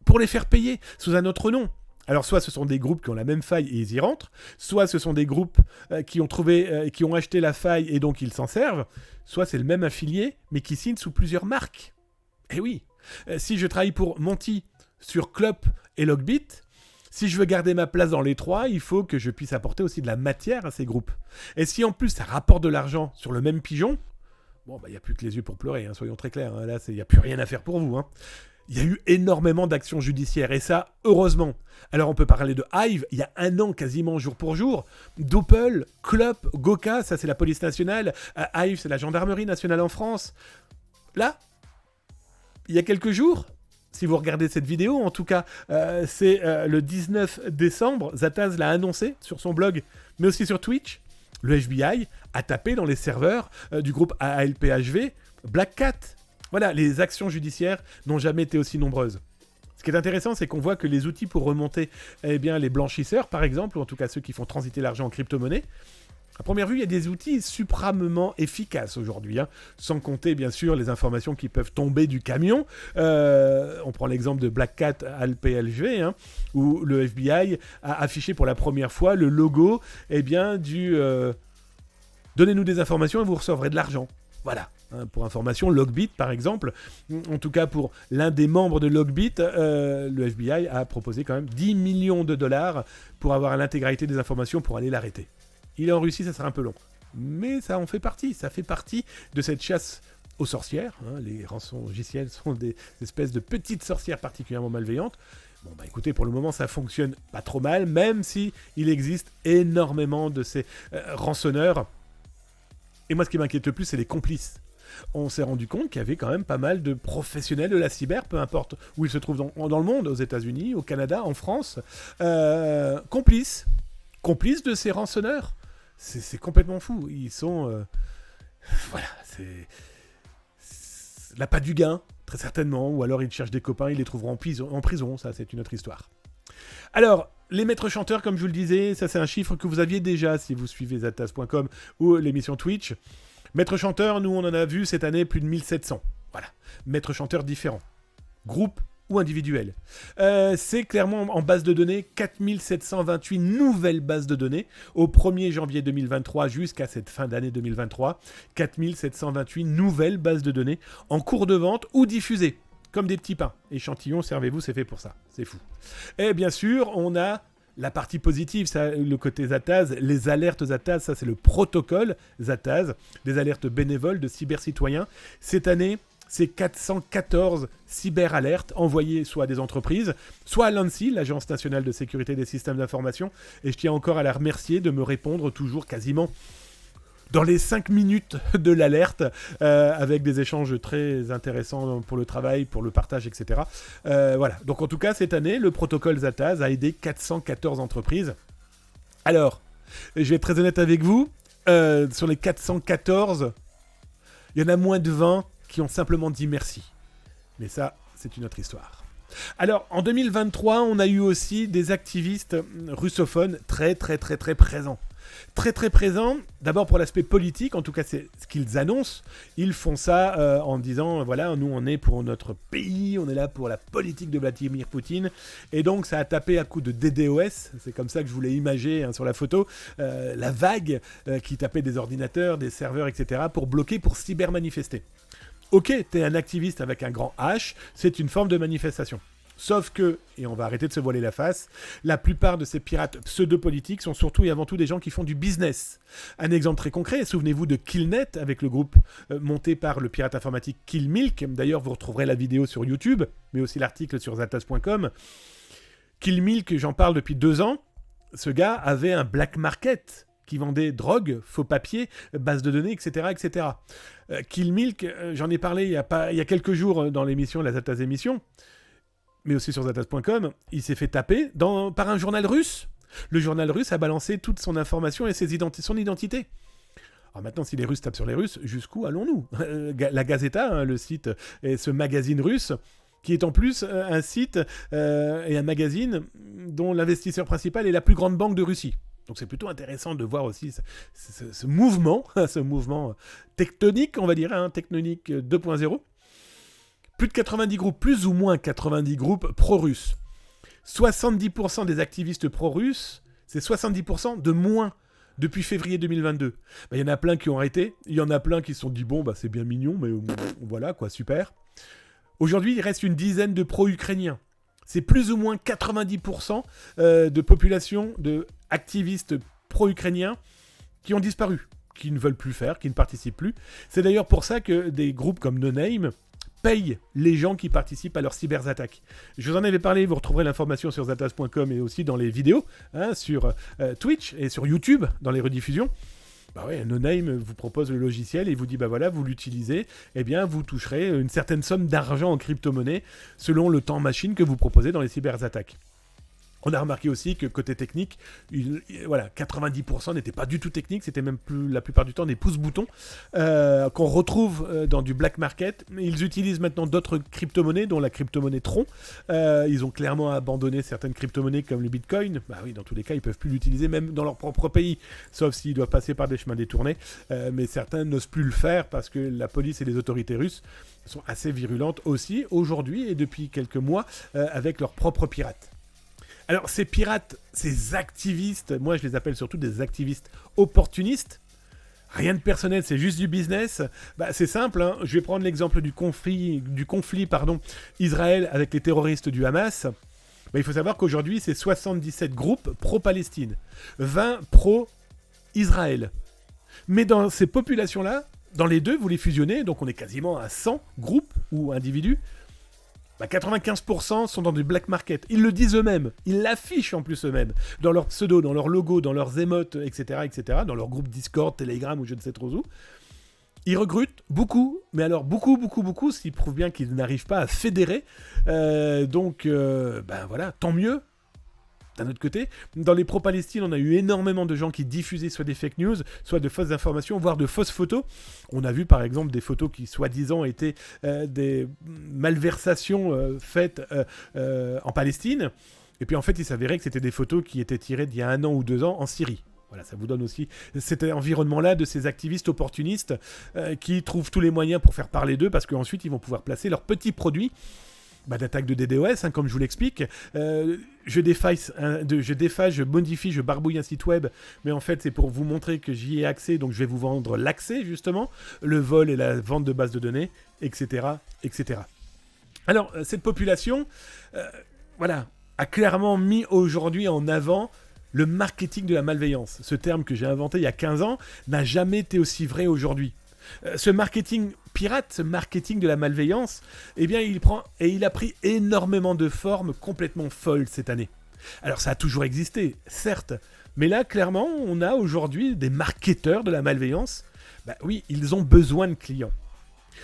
pour les faire payer sous un autre nom. Alors soit ce sont des groupes qui ont la même faille et ils y rentrent, soit ce sont des groupes qui ont acheté la faille et donc ils s'en servent, soit c'est le même affilié mais qui signe sous plusieurs marques. Eh oui, si je travaille pour Monty sur Clop et Logbit, si je veux garder ma place dans les trois, il faut que je puisse apporter aussi de la matière à ces groupes. Et si en plus ça rapporte de l'argent sur le même pigeon, il n'y a plus que les yeux pour pleurer, soyons très clairs, là il n'y a plus rien à faire pour vous. Il y a eu énormément d'actions judiciaires, et ça, heureusement. Alors, on peut parler de Hive, il y a 1 an, quasiment jour pour jour. Doppel, Clop, Goka, ça c'est la police nationale. Hive, c'est la gendarmerie nationale en France. Là, il y a quelques jours, si vous regardez cette vidéo, en tout cas, c'est le 19 décembre, Zataz l'a annoncé sur son blog, mais aussi sur Twitch. Le FBI a tapé dans les serveurs du groupe ALPHV Black Cat. Voilà, les actions judiciaires n'ont jamais été aussi nombreuses. Ce qui est intéressant, c'est qu'on voit que les outils pour remonter les blanchisseurs, par exemple, ou en tout cas ceux qui font transiter l'argent en crypto-monnaie, à première vue, il y a des outils suprêmement efficaces aujourd'hui, sans compter bien sûr les informations qui peuvent tomber du camion. On prend l'exemple de Black Cat à l'PLG, où le FBI a affiché pour la première fois le logo du donnez-nous des informations et vous recevrez de l'argent. Voilà. Pour information, Logbit par exemple, en tout cas pour l'un des membres de Logbit, le FBI a proposé quand même 10 millions de dollars pour avoir l'intégralité des informations pour aller l'arrêter. Il est en Russie, ça sera un peu long. Mais ça en fait partie. Ça fait partie de cette chasse aux sorcières. Les rançongiciels sont des espèces de petites sorcières particulièrement malveillantes. Bon, écoutez, pour le moment, ça fonctionne pas trop mal, même si il existe énormément de ces rançonneurs. Et moi, ce qui m'inquiète le plus, c'est les complices. On s'est rendu compte qu'il y avait quand même pas mal de professionnels de la cyber, peu importe où ils se trouvent dans le monde, aux États-Unis, au Canada, en France, complices de ces rançonneurs. C'est complètement fou. Ils sont... voilà, c'est l'appât du gain, très certainement. Ou alors ils cherchent des copains, ils les trouveront en prison. Ça, c'est une autre histoire. Alors, les maîtres chanteurs, comme je vous le disais, ça c'est un chiffre que vous aviez déjà si vous suivez zatas.com ou l'émission Twitch. Maîtres chanteurs, nous on en a vu cette année plus de 1700. Voilà, maîtres chanteurs différents. Groupe ou individuel. C'est clairement en base de données 4728 nouvelles bases de données au 1er janvier 2023 jusqu'à cette fin d'année 2023. 4728 nouvelles bases de données en cours de vente ou diffusées. Comme des petits pains. Échantillons, servez-vous, c'est fait pour ça. C'est fou. Et bien sûr, on a la partie positive, ça, le côté Zataz, les alertes Zataz, ça c'est le protocole Zataz, des alertes bénévoles de cybercitoyens. Cette année, c'est 414 cyberalertes envoyées soit à des entreprises, soit à l'ANSSI, l'Agence nationale de sécurité des systèmes d'information. Et je tiens encore à la remercier de me répondre toujours quasiment dans les 5 minutes de l'alerte, avec des échanges très intéressants pour le travail, pour le partage, etc. Voilà. Donc en tout cas, cette année, le protocole Zataz a aidé 414 entreprises. Alors, je vais être très honnête avec vous, sur les 414, il y en a moins de 20 qui ont simplement dit merci. Mais ça, c'est une autre histoire. Alors, en 2023, on a eu aussi des activistes russophones très présents. Très présents, d'abord pour l'aspect politique, en tout cas c'est ce qu'ils annoncent. Ils font ça en disant, voilà, nous on est pour notre pays, on est là pour la politique de Vladimir Poutine. Et donc ça a tapé à coups de DDoS, c'est comme ça que je voulais imager sur la photo, la vague qui tapait des ordinateurs, des serveurs, etc. pour bloquer, pour cybermanifester. Ok, t'es un activiste avec un grand H, c'est une forme de manifestation. Sauf que, et on va arrêter de se voiler la face, la plupart de ces pirates pseudo-politiques sont surtout et avant tout des gens qui font du business. Un exemple très concret, souvenez-vous de Killnet avec le groupe monté par le pirate informatique Killmilk. D'ailleurs, vous retrouverez la vidéo sur YouTube, mais aussi l'article sur zatas.com. Killmilk, j'en parle depuis 2 ans. Ce gars avait un black market qui vendait drogue, faux papiers, bases de données, etc. etc. Killmilk, j'en ai parlé il y a quelques jours dans l'émission, la Zatas émission, mais aussi sur zatas.com, il s'est fait taper par un journal russe. Le journal russe a balancé toute son information et son identité. Alors maintenant, si les Russes tapent sur les Russes, jusqu'où allons-nous ? La Gazeta, le site, et ce magazine russe, qui est en plus un site et un magazine dont l'investisseur principal est la plus grande banque de Russie. Donc c'est plutôt intéressant de voir aussi ce mouvement, ce mouvement tectonique, on va dire, tectonique 2.0. Plus de 90 groupes, plus ou moins 90 groupes pro-russes. 70% des activistes pro-russes, c'est 70% de moins depuis février 2022. Il y en a plein qui ont arrêté, il y en a plein qui se sont dit, bon, c'est bien mignon, mais voilà, quoi, super. Aujourd'hui, il reste une dizaine de pro-ukrainiens. C'est plus ou moins 90% de population de activistes pro-ukrainiens qui ont disparu, qui ne veulent plus faire, qui ne participent plus. C'est d'ailleurs pour ça que des groupes comme No Name payent les gens qui participent à leurs cyberattaques. Je vous en avais parlé, vous retrouverez l'information sur zatas.com et aussi dans les vidéos, sur Twitch et sur YouTube, dans les rediffusions. No Name vous propose le logiciel et vous dit, voilà, vous l'utilisez, vous toucherez une certaine somme d'argent en crypto-monnaie selon le temps machine que vous proposez dans les cyberattaques. On a remarqué aussi que côté technique, voilà, 90% n'était pas du tout technique, c'était même plus la plupart du temps des pouces-boutons qu'on retrouve dans du black market. Ils utilisent maintenant d'autres crypto-monnaies, dont la crypto-monnaie Tron. Ils ont clairement abandonné certaines crypto-monnaies comme le Bitcoin. Bah oui, dans tous les cas, ils peuvent plus l'utiliser même dans leur propre pays, sauf s'ils doivent passer par des chemins détournés. Mais certains n'osent plus le faire parce que la police et les autorités russes sont assez virulentes aussi aujourd'hui et depuis quelques mois avec leurs propres pirates. Alors ces pirates, ces activistes, moi je les appelle surtout des activistes opportunistes, rien de personnel, c'est juste du business. Bah, c'est simple, hein. Je vais prendre l'exemple du conflit Israël avec les terroristes du Hamas. Bah, il faut savoir qu'aujourd'hui c'est 77 groupes pro-Palestine, 20 pro-Israël. Mais dans ces populations-là, dans les deux, vous les fusionnez, donc on est quasiment à 100 groupes ou individus. Bah 95% sont dans du black market. Ils le disent eux-mêmes. Ils l'affichent en plus eux-mêmes. Dans leur pseudo, dans leur logo, dans leurs émotes, etc., etc. Dans leur groupe Discord, Telegram ou je ne sais trop où. Ils recrutent beaucoup. Mais alors beaucoup, ce qui prouve bien qu'ils n'arrivent pas à fédérer. Ben voilà, tant mieux. D'un autre côté, dans les pro-Palestine, on a eu énormément de gens qui diffusaient soit des fake news, soit de fausses informations, voire de fausses photos. On a vu par exemple des photos qui soi-disant étaient des malversations faites en Palestine. Et puis en fait, il s'avérait que c'était des photos qui étaient tirées d'il y a 1 an ou 2 ans en Syrie. Voilà, ça vous donne aussi cet environnement-là de ces activistes opportunistes qui trouvent tous les moyens pour faire parler d'eux parce qu'ensuite ils vont pouvoir placer leurs petits produits d'attaque de DDoS, hein, comme je vous l'explique. Je déface, je modifie, je barbouille un site web, mais en fait c'est pour vous montrer que j'y ai accès, donc je vais vous vendre l'accès justement, le vol et la vente de bases de données, etc. etc. Alors, cette population, a clairement mis aujourd'hui en avant le marketing de la malveillance. Ce terme que j'ai inventé il y a 15 ans n'a jamais été aussi vrai aujourd'hui. Ce marketing pirate, ce marketing de la malveillance, eh bien il a pris énormément de formes complètement folles cette année. Alors ça a toujours existé, certes, mais là clairement on a aujourd'hui des marketeurs de la malveillance. Bah oui, ils ont besoin de clients.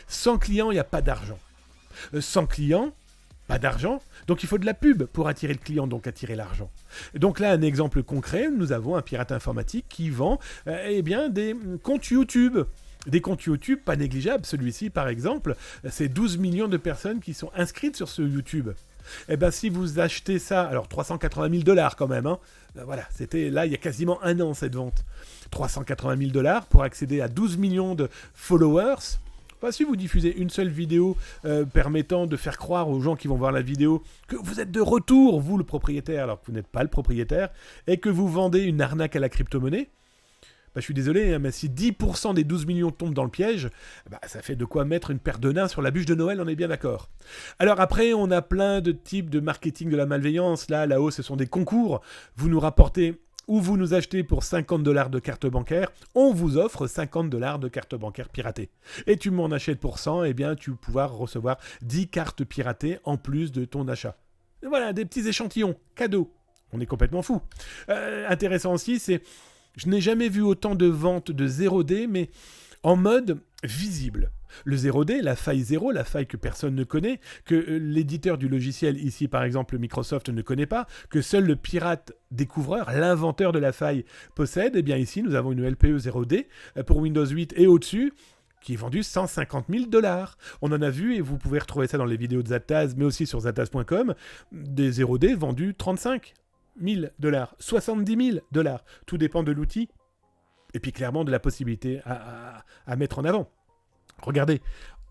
Sans clients, il n'y a pas d'argent. Sans clients, pas d'argent, donc il faut de la pub pour attirer le client, donc attirer l'argent. Donc là, un exemple concret, nous avons un pirate informatique qui vend des comptes YouTube. Des comptes YouTube pas négligeables. Celui-ci, par exemple, c'est 12 millions de personnes qui sont inscrites sur ce YouTube. Eh bien, si vous achetez ça, alors $380 000 quand même, hein, voilà, c'était là, il y a quasiment 1 an, cette vente. $380 000 pour accéder à 12 millions de followers. Enfin, si vous diffusez une seule vidéo permettant de faire croire aux gens qui vont voir la vidéo que vous êtes de retour, vous le propriétaire, alors que vous n'êtes pas le propriétaire, et que vous vendez une arnaque à la crypto-monnaie, je suis désolé, hein, mais si 10% des 12 millions tombent dans le piège, ça fait de quoi mettre une paire de nains sur la bûche de Noël, on est bien d'accord. Alors après, on a plein de types de marketing de la malveillance. Là-haut, ce sont des concours. Vous nous rapportez ou vous nous achetez pour $50 de carte bancaire, on vous offre $50 de carte bancaire piratée. Et tu m'en achètes pour 100, eh bien tu vas pouvoir recevoir 10 cartes piratées en plus de ton achat. Et voilà, des petits échantillons, cadeaux. On est complètement fou. Intéressant aussi, c'est... Je n'ai jamais vu autant de ventes de 0D, mais en mode visible. Le 0D, la faille 0, la faille que personne ne connaît, que l'éditeur du logiciel, ici par exemple Microsoft, ne connaît pas, que seul le pirate découvreur, l'inventeur de la faille, possède, eh bien ici nous avons une LPE 0D pour Windows 8 et au-dessus, qui est vendue $150 000. On en a vu, et vous pouvez retrouver ça dans les vidéos de Zataz, mais aussi sur zataz.com, des 0D vendus $35 000, $70 000. Tout dépend de l'outil et puis clairement de la possibilité à mettre en avant. Regardez,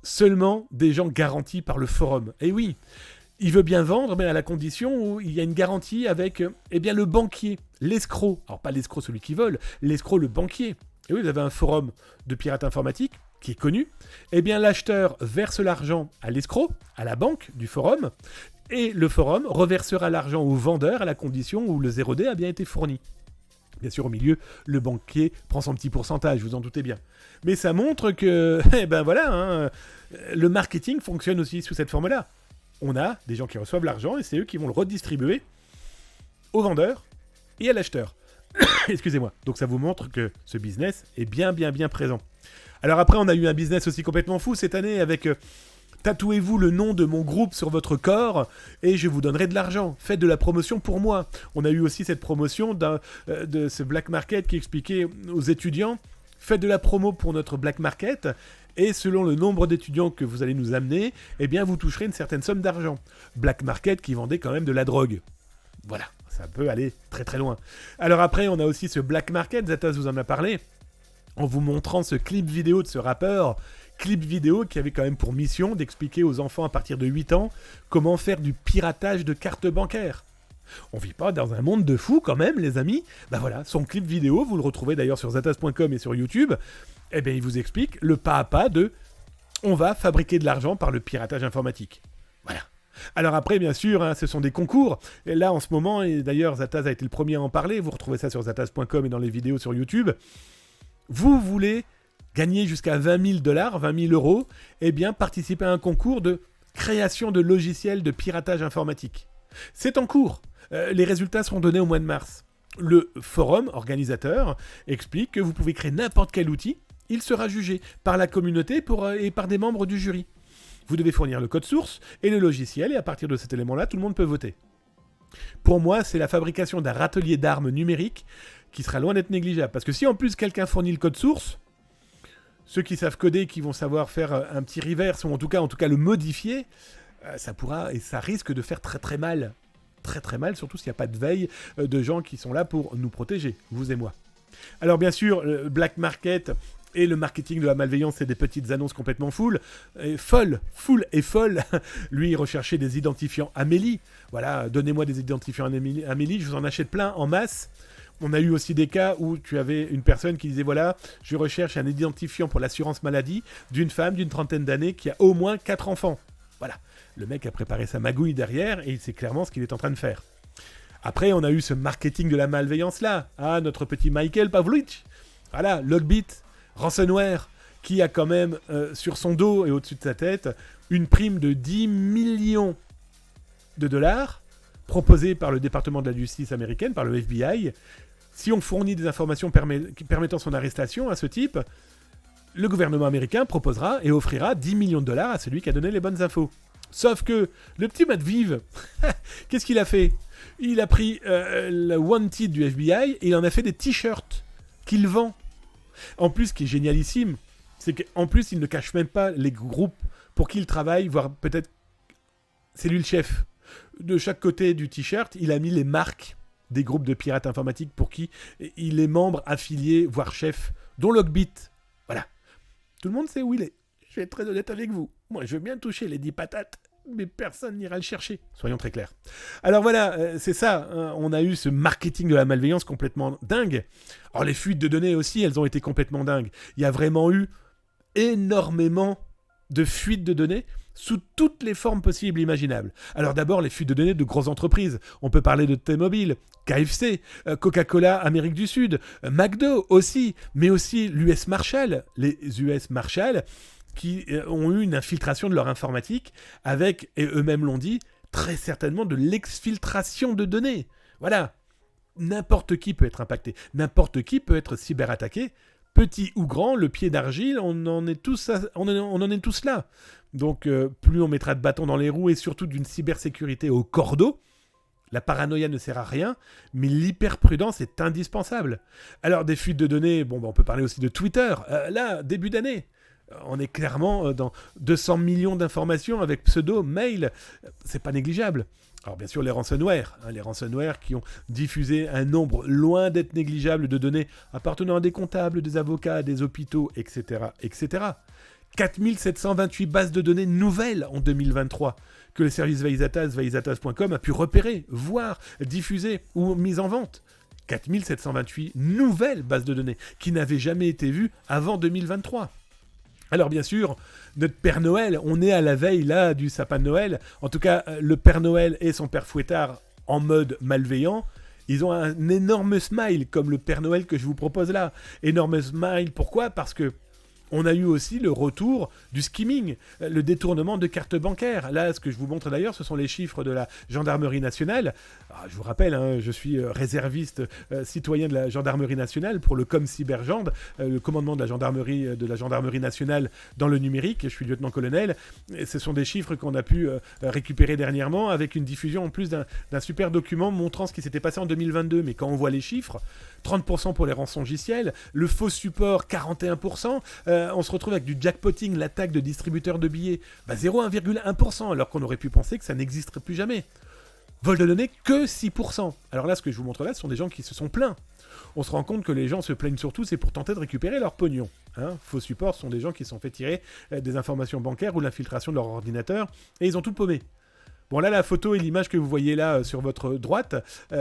seulement des gens garantis par le forum. Et oui, il veut bien vendre, mais à la condition où il y a une garantie avec le banquier, l'escroc. Alors pas l'escroc celui qui vole, l'escroc le banquier. Et oui, vous avez un forum de pirates informatiques qui est connu. Eh bien l'acheteur verse l'argent à l'escroc, à la banque du forum, et le forum reversera l'argent au vendeur à la condition où le 0D a bien été fourni. Bien sûr, au milieu, le banquier prend son petit pourcentage, vous en doutez bien. Mais ça montre que, le marketing fonctionne aussi sous cette forme-là. On a des gens qui reçoivent l'argent et c'est eux qui vont le redistribuer au vendeur et à l'acheteur. Excusez-moi. Donc ça vous montre que ce business est bien présent. Alors après, on a eu un business aussi complètement fou cette année avec... Tatouez-vous le nom de mon groupe sur votre corps et je vous donnerai de l'argent. Faites de la promotion pour moi. On a eu aussi cette promotion de ce Black Market qui expliquait aux étudiants, faites de la promo pour notre Black Market et selon le nombre d'étudiants que vous allez nous amener, eh bien vous toucherez une certaine somme d'argent. Black Market qui vendait quand même de la drogue. Voilà, ça peut aller très très loin. Alors après, on a aussi ce Black Market, Zatas vous en a parlé, en vous montrant ce clip vidéo de ce rappeur, clip vidéo qui avait quand même pour mission d'expliquer aux enfants à partir de 8 ans comment faire du piratage de cartes bancaires. On vit pas dans un monde de fous quand même, les amis. Ben voilà, son clip vidéo, vous le retrouvez d'ailleurs sur zatas.com et sur YouTube, eh bien il vous explique le pas à pas de on va fabriquer de l'argent par le piratage informatique. Voilà. Alors après, bien sûr, hein, ce sont des concours. Et là, en ce moment, et d'ailleurs, Zatas a été le premier à en parler, vous retrouvez ça sur zatas.com et dans les vidéos sur YouTube, vous voulez gagner jusqu'à 20 000 $, 20 000 euros, eh bien, participer à un concours de création de logiciels de piratage informatique. C'est en cours. Les résultats seront donnés au mois de mars. Le forum organisateur explique que vous pouvez créer n'importe quel outil. Il sera jugé par la communauté et par des membres du jury. Vous devez fournir le code source et le logiciel, et à partir de cet élément-là, tout le monde peut voter. Pour moi, c'est la fabrication d'un râtelier d'armes numérique qui sera loin d'être négligeable. Parce que si en plus quelqu'un fournit le code source, ceux qui savent coder, qui vont savoir faire un petit reverse, ou en tout cas le modifier, ça pourra et ça risque de faire très très mal. Très très mal, surtout s'il n'y a pas de veille de gens qui sont là pour nous protéger, vous et moi. Alors bien sûr, le Black Market et le marketing de la malveillance, c'est des petites annonces complètement folles. Lui, il recherchait des identifiants Amélie. Voilà, donnez-moi des identifiants Amélie, je vous en achète plein en masse. On a eu aussi des cas où tu avais une personne qui disait, voilà, je recherche un identifiant pour l'assurance maladie d'une femme d'une 30aine d'années qui a au moins 4 enfants. Voilà, le mec a préparé sa magouille derrière et il sait clairement ce qu'il est en train de faire. Après, on a eu ce marketing de la malveillance là. Ah, notre petit Michael Pavlovich. Voilà, Logbit, ransomware, qui a quand même sur son dos et au-dessus de sa tête une prime de 10 millions de dollars proposée par le département de la justice américaine, par le FBI. Si on fournit des informations permettant son arrestation à ce type, le gouvernement américain proposera et offrira 10 millions de dollars à celui qui a donné les bonnes infos. Sauf que le petit Matviv, qu'est-ce qu'il a fait ? Il a pris le Wanted du FBI et il en a fait des t-shirts qu'il vend. En plus, ce qui est génialissime, c'est qu'en plus, il ne cache même pas les groupes pour qui il travaille, voire peut-être c'est lui le chef. De chaque côté du t-shirt, il a mis les marques des groupes de pirates informatiques pour qui il est membre, affilié, voire chef, dont Logbit. Voilà. Tout le monde sait où il est. Je vais être très honnête avec vous. Moi, je veux bien toucher les 10 patates, mais personne n'ira le chercher. Soyons très clairs. Alors voilà, c'est ça. Hein, on a eu ce marketing de la malveillance complètement dingue. Alors les fuites de données aussi, elles ont été complètement dingues. Il y a vraiment eu énormément de fuites de données sous toutes les formes possibles et imaginables. Alors d'abord, les fuites de données de grosses entreprises. On peut parler de T-Mobile, KFC, Coca-Cola Amérique du Sud, McDo aussi, mais aussi l'US Marshall, les US Marshall, qui ont eu une infiltration de leur informatique avec, et eux-mêmes l'ont dit, très certainement de l'exfiltration de données. Voilà. N'importe qui peut être impacté. N'importe qui peut être cyberattaqué. Petit ou grand, le pied d'argile, on en est tous là. Donc, plus on mettra de bâtons dans les roues et surtout d'une cybersécurité au cordeau, la paranoïa ne sert à rien, mais l'hyperprudence est indispensable. Alors, des fuites de données, on peut parler aussi de Twitter. Là, début d'année, on est clairement dans 200 millions d'informations avec pseudo, mail. C'est pas négligeable. Alors bien sûr les ransomware qui ont diffusé un nombre loin d'être négligeable de données appartenant à des comptables, des avocats, des hôpitaux, etc. 4728 bases de données nouvelles en 2023 que le service veizatas.com a pu repérer, voir, diffuser ou mise en vente. 4728 nouvelles bases de données qui n'avaient jamais été vues avant 2023. Alors bien sûr, notre Père Noël, on est à la veille là du sapin de Noël. En tout cas, le Père Noël et son Père Fouettard en mode malveillant, ils ont un énorme smile comme le Père Noël que je vous propose là. Énorme smile, pourquoi ? Parce que On a eu aussi le retour du skimming, le détournement de cartes bancaires. Là, ce que je vous montre d'ailleurs, ce sont les chiffres de la gendarmerie nationale. Alors, je vous rappelle, je suis réserviste citoyen de la gendarmerie nationale pour le COM Cybergend, le commandement de la gendarmerie nationale dans le numérique. Je suis lieutenant-colonel. Et ce sont des chiffres qu'on a pu récupérer dernièrement avec une diffusion en plus d'un super document montrant ce qui s'était passé en 2022. Mais quand on voit les chiffres, 30% pour les rançongiciels, le faux support 41%, on se retrouve avec du jackpotting, l'attaque de distributeurs de billets, 0,1%, alors qu'on aurait pu penser que ça n'existerait plus jamais. Vol de données, que 6%. Alors là, ce que je vous montre là, ce sont des gens qui se sont plaints. On se rend compte que les gens se plaignent surtout, c'est pour tenter de récupérer leur pognon. Faux support, ce sont des gens qui se sont fait tirer des informations bancaires ou l'infiltration de leur ordinateur, et ils ont tout paumé. Bon, là, la photo et l'image que vous voyez là sur votre droite,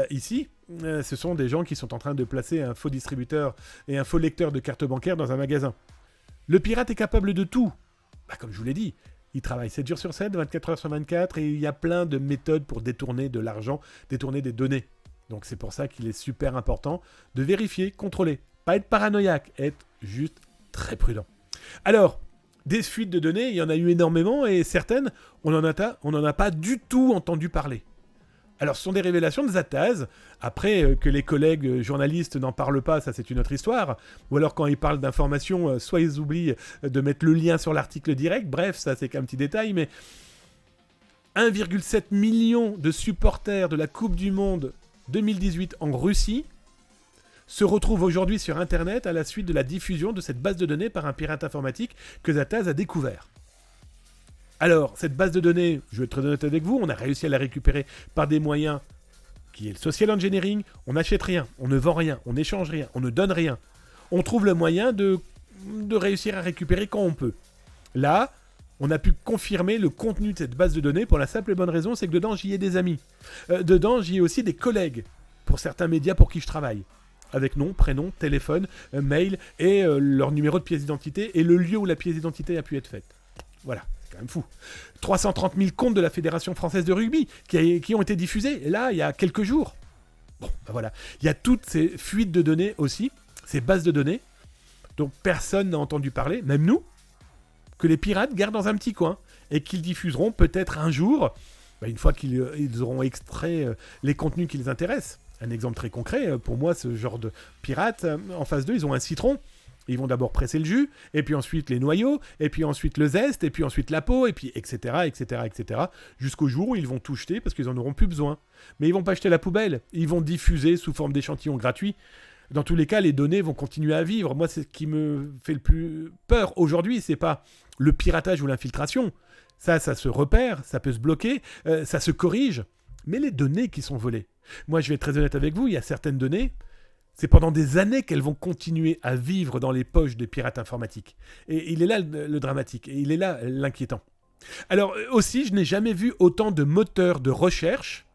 ici, ce sont des gens qui sont en train de placer un faux distributeur et un faux lecteur de carte bancaire dans un magasin. Le pirate est capable de tout. Comme je vous l'ai dit, il travaille 7 jours sur 7, 24 heures sur 24, et il y a plein de méthodes pour détourner de l'argent, détourner des données. Donc c'est pour ça qu'il est super important de vérifier, contrôler. Pas être paranoïaque, être juste très prudent. Alors, des fuites de données, il y en a eu énormément, et certaines, on n'en a pas du tout entendu parler. Alors, ce sont des révélations de Zataz. Après, que les collègues journalistes n'en parlent pas, ça c'est une autre histoire. Ou alors, quand ils parlent d'informations, soit ils oublient de mettre le lien sur l'article direct. Bref, ça c'est qu'un petit détail, mais 1,7 million de supporters de la Coupe du Monde 2018 en Russie se retrouvent aujourd'hui sur Internet à la suite de la diffusion de cette base de données par un pirate informatique que Zataz a découvert. Alors, cette base de données, je vais être très honnête avec vous, on a réussi à la récupérer par des moyens qui est le social engineering. On n'achète rien, on ne vend rien, on n'échange rien, on ne donne rien. On trouve le moyen de réussir à récupérer quand on peut. Là, on a pu confirmer le contenu de cette base de données pour la simple et bonne raison, c'est que dedans, j'y ai des amis. Dedans, j'y ai aussi des collègues pour certains médias pour qui je travaille. Avec nom, prénom, téléphone, mail et leur numéro de pièce d'identité et le lieu où la pièce d'identité a pu être faite. Voilà, c'est quand même fou. 330 000 comptes de la Fédération française de rugby qui ont été diffusés, là, il y a quelques jours. Bon, voilà. Il y a toutes ces fuites de données aussi, ces bases de données, dont personne n'a entendu parler, même nous, que les pirates gardent dans un petit coin et qu'ils diffuseront peut-être un jour, une fois qu'ils auront extrait les contenus qui les intéressent. Un exemple très concret, pour moi, ce genre de pirates, en phase 2, ils ont un citron. Ils vont d'abord presser le jus, et puis ensuite les noyaux, et puis ensuite le zeste, et puis ensuite la peau, et puis etc., etc., etc., jusqu'au jour où ils vont tout jeter parce qu'ils n'en auront plus besoin. Mais ils vont pas jeter la poubelle, ils vont diffuser sous forme d'échantillons gratuits. Dans tous les cas, les données vont continuer à vivre. Moi, c'est ce qui me fait le plus peur aujourd'hui, c'est pas le piratage ou l'infiltration. Ça se repère, ça peut se bloquer, ça se corrige. Mais les données qui sont volées. Moi, je vais être très honnête avec vous, il y a certaines données, c'est pendant des années qu'elles vont continuer à vivre dans les poches des pirates informatiques. Et il est là le dramatique, et il est là l'inquiétant. Alors aussi, je n'ai jamais vu autant de moteurs de recherche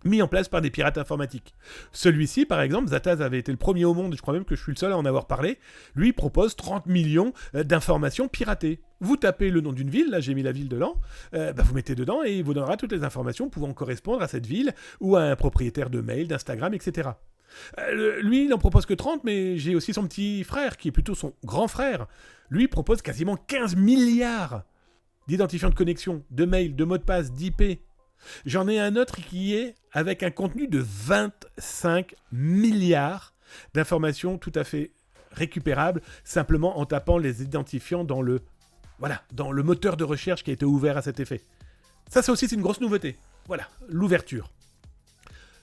mis en place par des pirates informatiques. Celui-ci, par exemple, Zataz avait été le premier au monde, je crois même que je suis le seul à en avoir parlé, lui propose 30 millions d'informations piratées. Vous tapez le nom d'une ville, là j'ai mis la ville dedans, vous mettez dedans et il vous donnera toutes les informations pouvant correspondre à cette ville ou à un propriétaire de mail, d'Instagram, etc. Lui, il n'en propose que 30, mais j'ai aussi son petit frère, qui est plutôt son grand frère. Lui, il propose quasiment 15 milliards d'identifiants de connexion, de mails, de mots de passe, d'IP. J'en ai un autre qui est avec un contenu de 25 milliards d'informations tout à fait récupérables, simplement en tapant les identifiants dans le moteur de recherche qui a été ouvert à cet effet. Ça aussi, c'est une grosse nouveauté. Voilà, l'ouverture.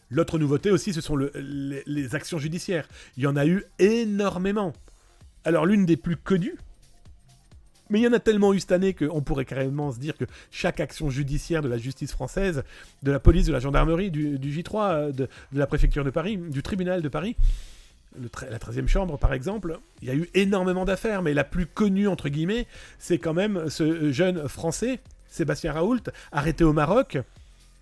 L'autre nouveauté aussi, ce sont les actions judiciaires. Il y en a eu énormément. Alors, l'une des plus connues, mais il y en a tellement eu cette année qu'on pourrait carrément se dire que chaque action judiciaire de la justice française, de la police, de la gendarmerie, du J3, de la préfecture de Paris, du tribunal de Paris, la 13e chambre par exemple, il y a eu énormément d'affaires, mais la plus connue, entre guillemets, c'est quand même ce jeune Français, Sébastien Raoult, arrêté au Maroc.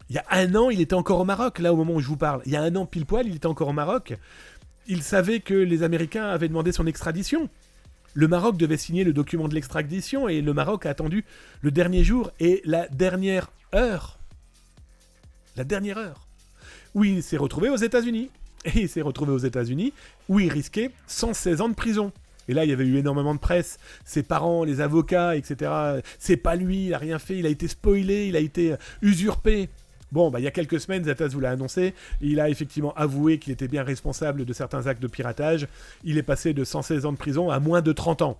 Il y a un an, il était encore au Maroc, là au moment où je vous parle. Il y a un an pile poil, il était encore au Maroc. Il savait que les Américains avaient demandé son extradition. Le Maroc devait signer le document de l'extradition et le Maroc a attendu le dernier jour et la dernière heure où il s'est retrouvé aux États-Unis. Et il s'est retrouvé aux États-Unis où il risquait 116 ans de prison. Et là, il y avait eu énormément de presse, ses parents, les avocats, etc. C'est pas lui, il a rien fait, il a été spoilé, il a été usurpé. Bon, il y a quelques semaines, Zatas vous l'a annoncé, il a effectivement avoué qu'il était bien responsable de certains actes de piratage. Il est passé de 116 ans de prison à moins de 30 ans.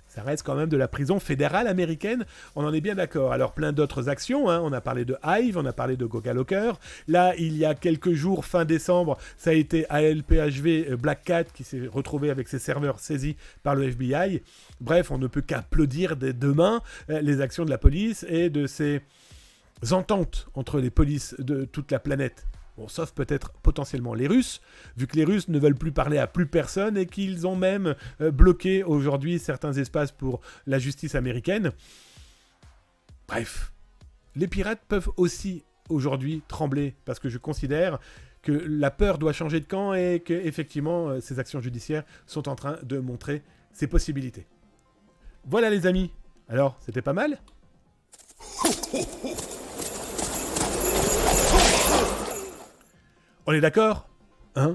Ça reste quand même de la prison fédérale américaine, on en est bien d'accord. Alors plein d'autres actions, on a parlé de Hive, on a parlé de GogaLocker. Là, il y a quelques jours, fin décembre, ça a été ALPHV Black Cat qui s'est retrouvé avec ses serveurs saisis par le FBI. Bref, on ne peut qu'applaudir dès demain les actions de la police et de ces ententes entre les polices de toute la planète. Bon, sauf peut-être potentiellement les Russes, vu que les Russes ne veulent plus parler à plus personne et qu'ils ont même bloqué aujourd'hui certains espaces pour la justice américaine. Bref, les pirates peuvent aussi aujourd'hui trembler, parce que je considère que la peur doit changer de camp et que effectivement ces actions judiciaires sont en train de montrer ses possibilités. Voilà les amis, alors c'était pas mal ? On est d'accord ?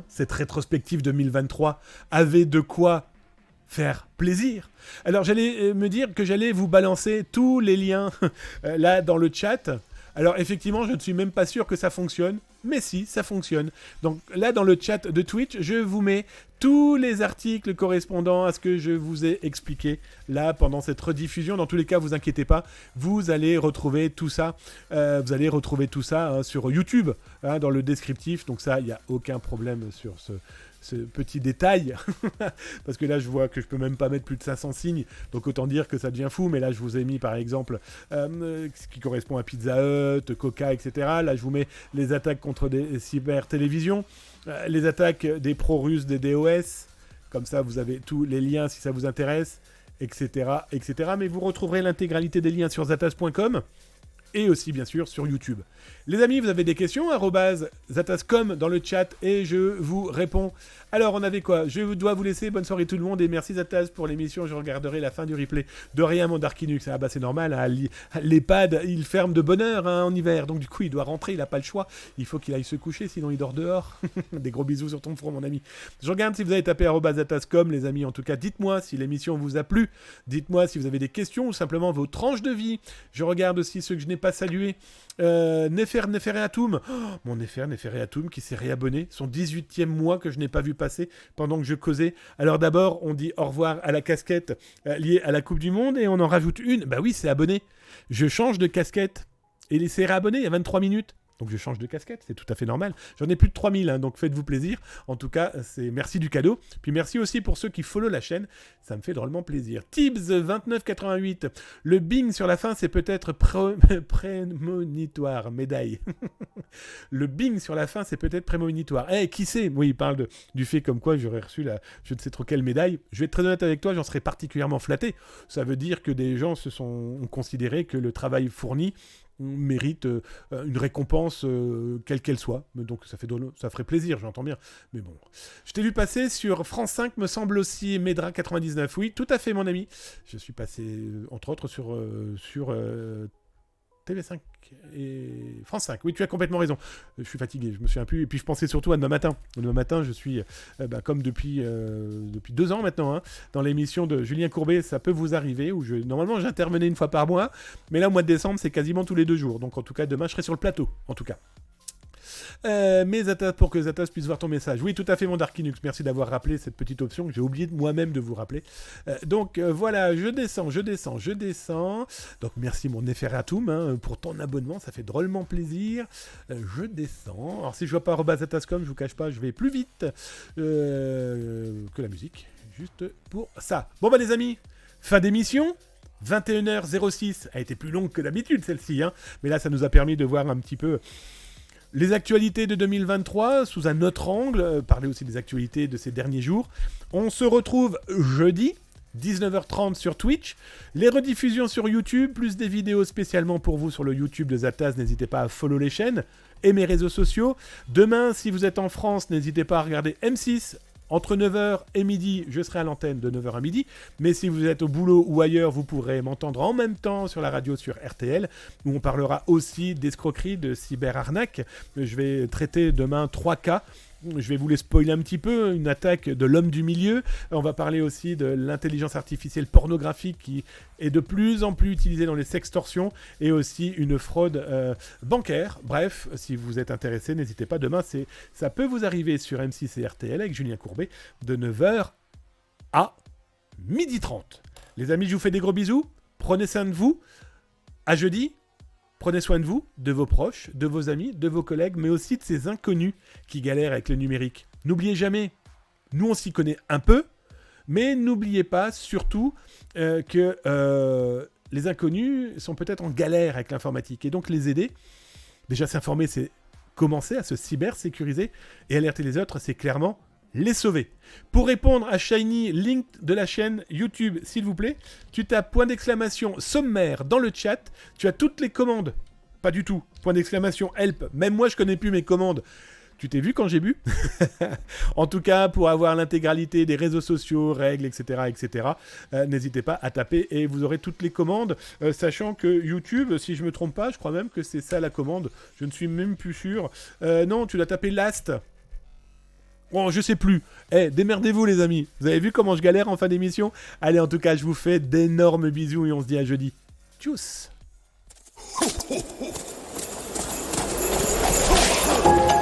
Cette rétrospective 2023 avait de quoi faire plaisir. Alors j'allais me dire que j'allais vous balancer tous les liens là dans le chat. Alors effectivement, je ne suis même pas sûr que ça fonctionne, mais si, ça fonctionne. Donc là dans le chat de Twitch, je vous mets tous les articles correspondant à ce que je vous ai expliqué là pendant cette rediffusion. Dans tous les cas, vous inquiétez pas, vous allez retrouver tout ça. Sur YouTube, dans le descriptif. Donc ça, il n'y a aucun problème sur ce petit détail, parce que là je vois que je peux même pas mettre plus de 500 signes, donc autant dire que ça devient fou. Mais là je vous ai mis par exemple ce qui correspond à Pizza Hut, Coca, etc. Là je vous mets les attaques contre des cyber-télévisions, les attaques des pro-russes des DOS, comme ça vous avez tous les liens si ça vous intéresse, etc. Mais vous retrouverez l'intégralité des liens sur zatas.com et aussi bien sûr sur YouTube. Les amis, vous avez des questions, @zatas.com dans le chat et je vous réponds. Alors on avait quoi ? Je dois vous laisser, bonne soirée tout le monde et merci Zatas pour l'émission, je regarderai la fin du replay. De rien mon Darkinux, c'est normal, l'EHPAD il ferme de bonne heure en hiver, donc du coup il doit rentrer, il n'a pas le choix, il faut qu'il aille se coucher sinon il dort dehors. Des gros bisous sur ton front mon ami. Je regarde si vous avez tapé @zatas.com les amis, en tout cas dites-moi si l'émission vous a plu, dites-moi si vous avez des questions ou simplement vos tranches de vie. Je regarde aussi ceux que je n'ai pas salués. Nefereatum, mon Nefereatum qui s'est réabonné, son 18e mois que je n'ai pas vu passer pendant que je causais. Alors d'abord on dit au revoir à la casquette liée à la Coupe du Monde et on en rajoute une, bah oui c'est abonné, je change de casquette et il s'est réabonné il y a 23 minutes. Donc je change de casquette, c'est tout à fait normal. J'en ai plus de 3000, donc faites-vous plaisir. En tout cas, c'est merci du cadeau. Puis merci aussi pour ceux qui follow la chaîne, ça me fait drôlement plaisir. Tibbs2988, le bing sur la fin, c'est peut-être prémonitoire, médaille. Le bing sur la fin, c'est peut-être prémonitoire. Qui sait ? Oui, il parle du fait comme quoi j'aurais reçu je ne sais trop quelle médaille. Je vais être très honnête avec toi, j'en serais particulièrement flatté. Ça veut dire que des gens ont considéré que le travail fourni mérite une récompense quelle qu'elle soit. Donc ça ferait plaisir, j'entends bien. Mais bon. Je t'ai vu passer sur France 5, me semble aussi, Medra 99. Oui, tout à fait, mon ami. Je suis passé, entre autres, sur TV5 et France 5. Oui, tu as complètement raison. Je suis fatigué, je me souviens plus. Et puis je pensais surtout à demain matin. Demain matin, je suis, comme depuis 2 ans maintenant, dans l'émission de Julien Courbet, ça peut vous arriver, où normalement j'intervenais une fois par mois, mais là au mois de décembre, c'est quasiment tous les 2 jours. Donc en tout cas, demain, je serai sur le plateau, en tout cas. Mais Zatas, pour que Zatas puisse voir ton message. Oui, tout à fait, mon Darkinux. Merci d'avoir rappelé cette petite option que j'ai oublié moi-même de vous rappeler. Voilà, je descends. Donc, merci, mon Nefereatum, pour ton abonnement. Ça fait drôlement plaisir. Je descends. Alors, si je vois pas @zatas.com, je vous cache pas, je vais plus vite que la musique. Juste pour ça. Bon, les amis, fin d'émission. 21h06 a été plus longue que d'habitude, celle-ci. Mais là, ça nous a permis de voir un petit peu les actualités de 2023 sous un autre angle, parler aussi des actualités de ces derniers jours. On se retrouve jeudi, 19h30 sur Twitch, les rediffusions sur YouTube, plus des vidéos spécialement pour vous sur le YouTube de Zatas, n'hésitez pas à follow les chaînes et mes réseaux sociaux. Demain, si vous êtes en France, n'hésitez pas à regarder M6. Entre 9h et midi, je serai à l'antenne de 9h à midi. Mais si vous êtes au boulot ou ailleurs, vous pourrez m'entendre en même temps sur la radio sur RTL, où on parlera aussi d'escroquerie, de cyberarnaque. Je vais traiter demain 3 cas Je vais vous les spoiler un petit peu. Une attaque de l'homme du milieu. On va parler aussi de l'intelligence artificielle pornographique qui est de plus en plus utilisée dans les sextorsions et aussi une fraude bancaire. Bref, si vous êtes intéressé, n'hésitez pas. Demain, ça peut vous arriver sur M6 et RTL avec Julien Courbet de 9h à 12h30. Les amis, je vous fais des gros bisous. Prenez soin de vous. À jeudi. Prenez soin de vous, de vos proches, de vos amis, de vos collègues, mais aussi de ces inconnus qui galèrent avec le numérique. N'oubliez jamais, nous on s'y connaît un peu, mais n'oubliez pas surtout que les inconnus sont peut-être en galère avec l'informatique. Et donc les aider, déjà s'informer, c'est commencer à se cybersécuriser, et alerter les autres, c'est clairement les sauver. Pour répondre à Shiny, link de la chaîne YouTube, s'il vous plaît, tu tapes point d'exclamation sommaire dans le chat, tu as toutes les commandes. Pas du tout. Point d'exclamation help. Même moi, je connais plus mes commandes. Tu t'es vu quand j'ai bu? En tout cas, pour avoir l'intégralité des réseaux sociaux, règles, etc., n'hésitez pas à taper et vous aurez toutes les commandes, sachant que YouTube, si je me trompe pas, je crois même que c'est ça la commande. Je ne suis même plus sûr. Non, tu l'as tapé last. Oh, je sais plus. Démerdez-vous les amis. Vous avez vu comment je galère en fin d'émission? Allez, en tout cas, je vous fais d'énormes bisous et on se dit à jeudi. Tchuss.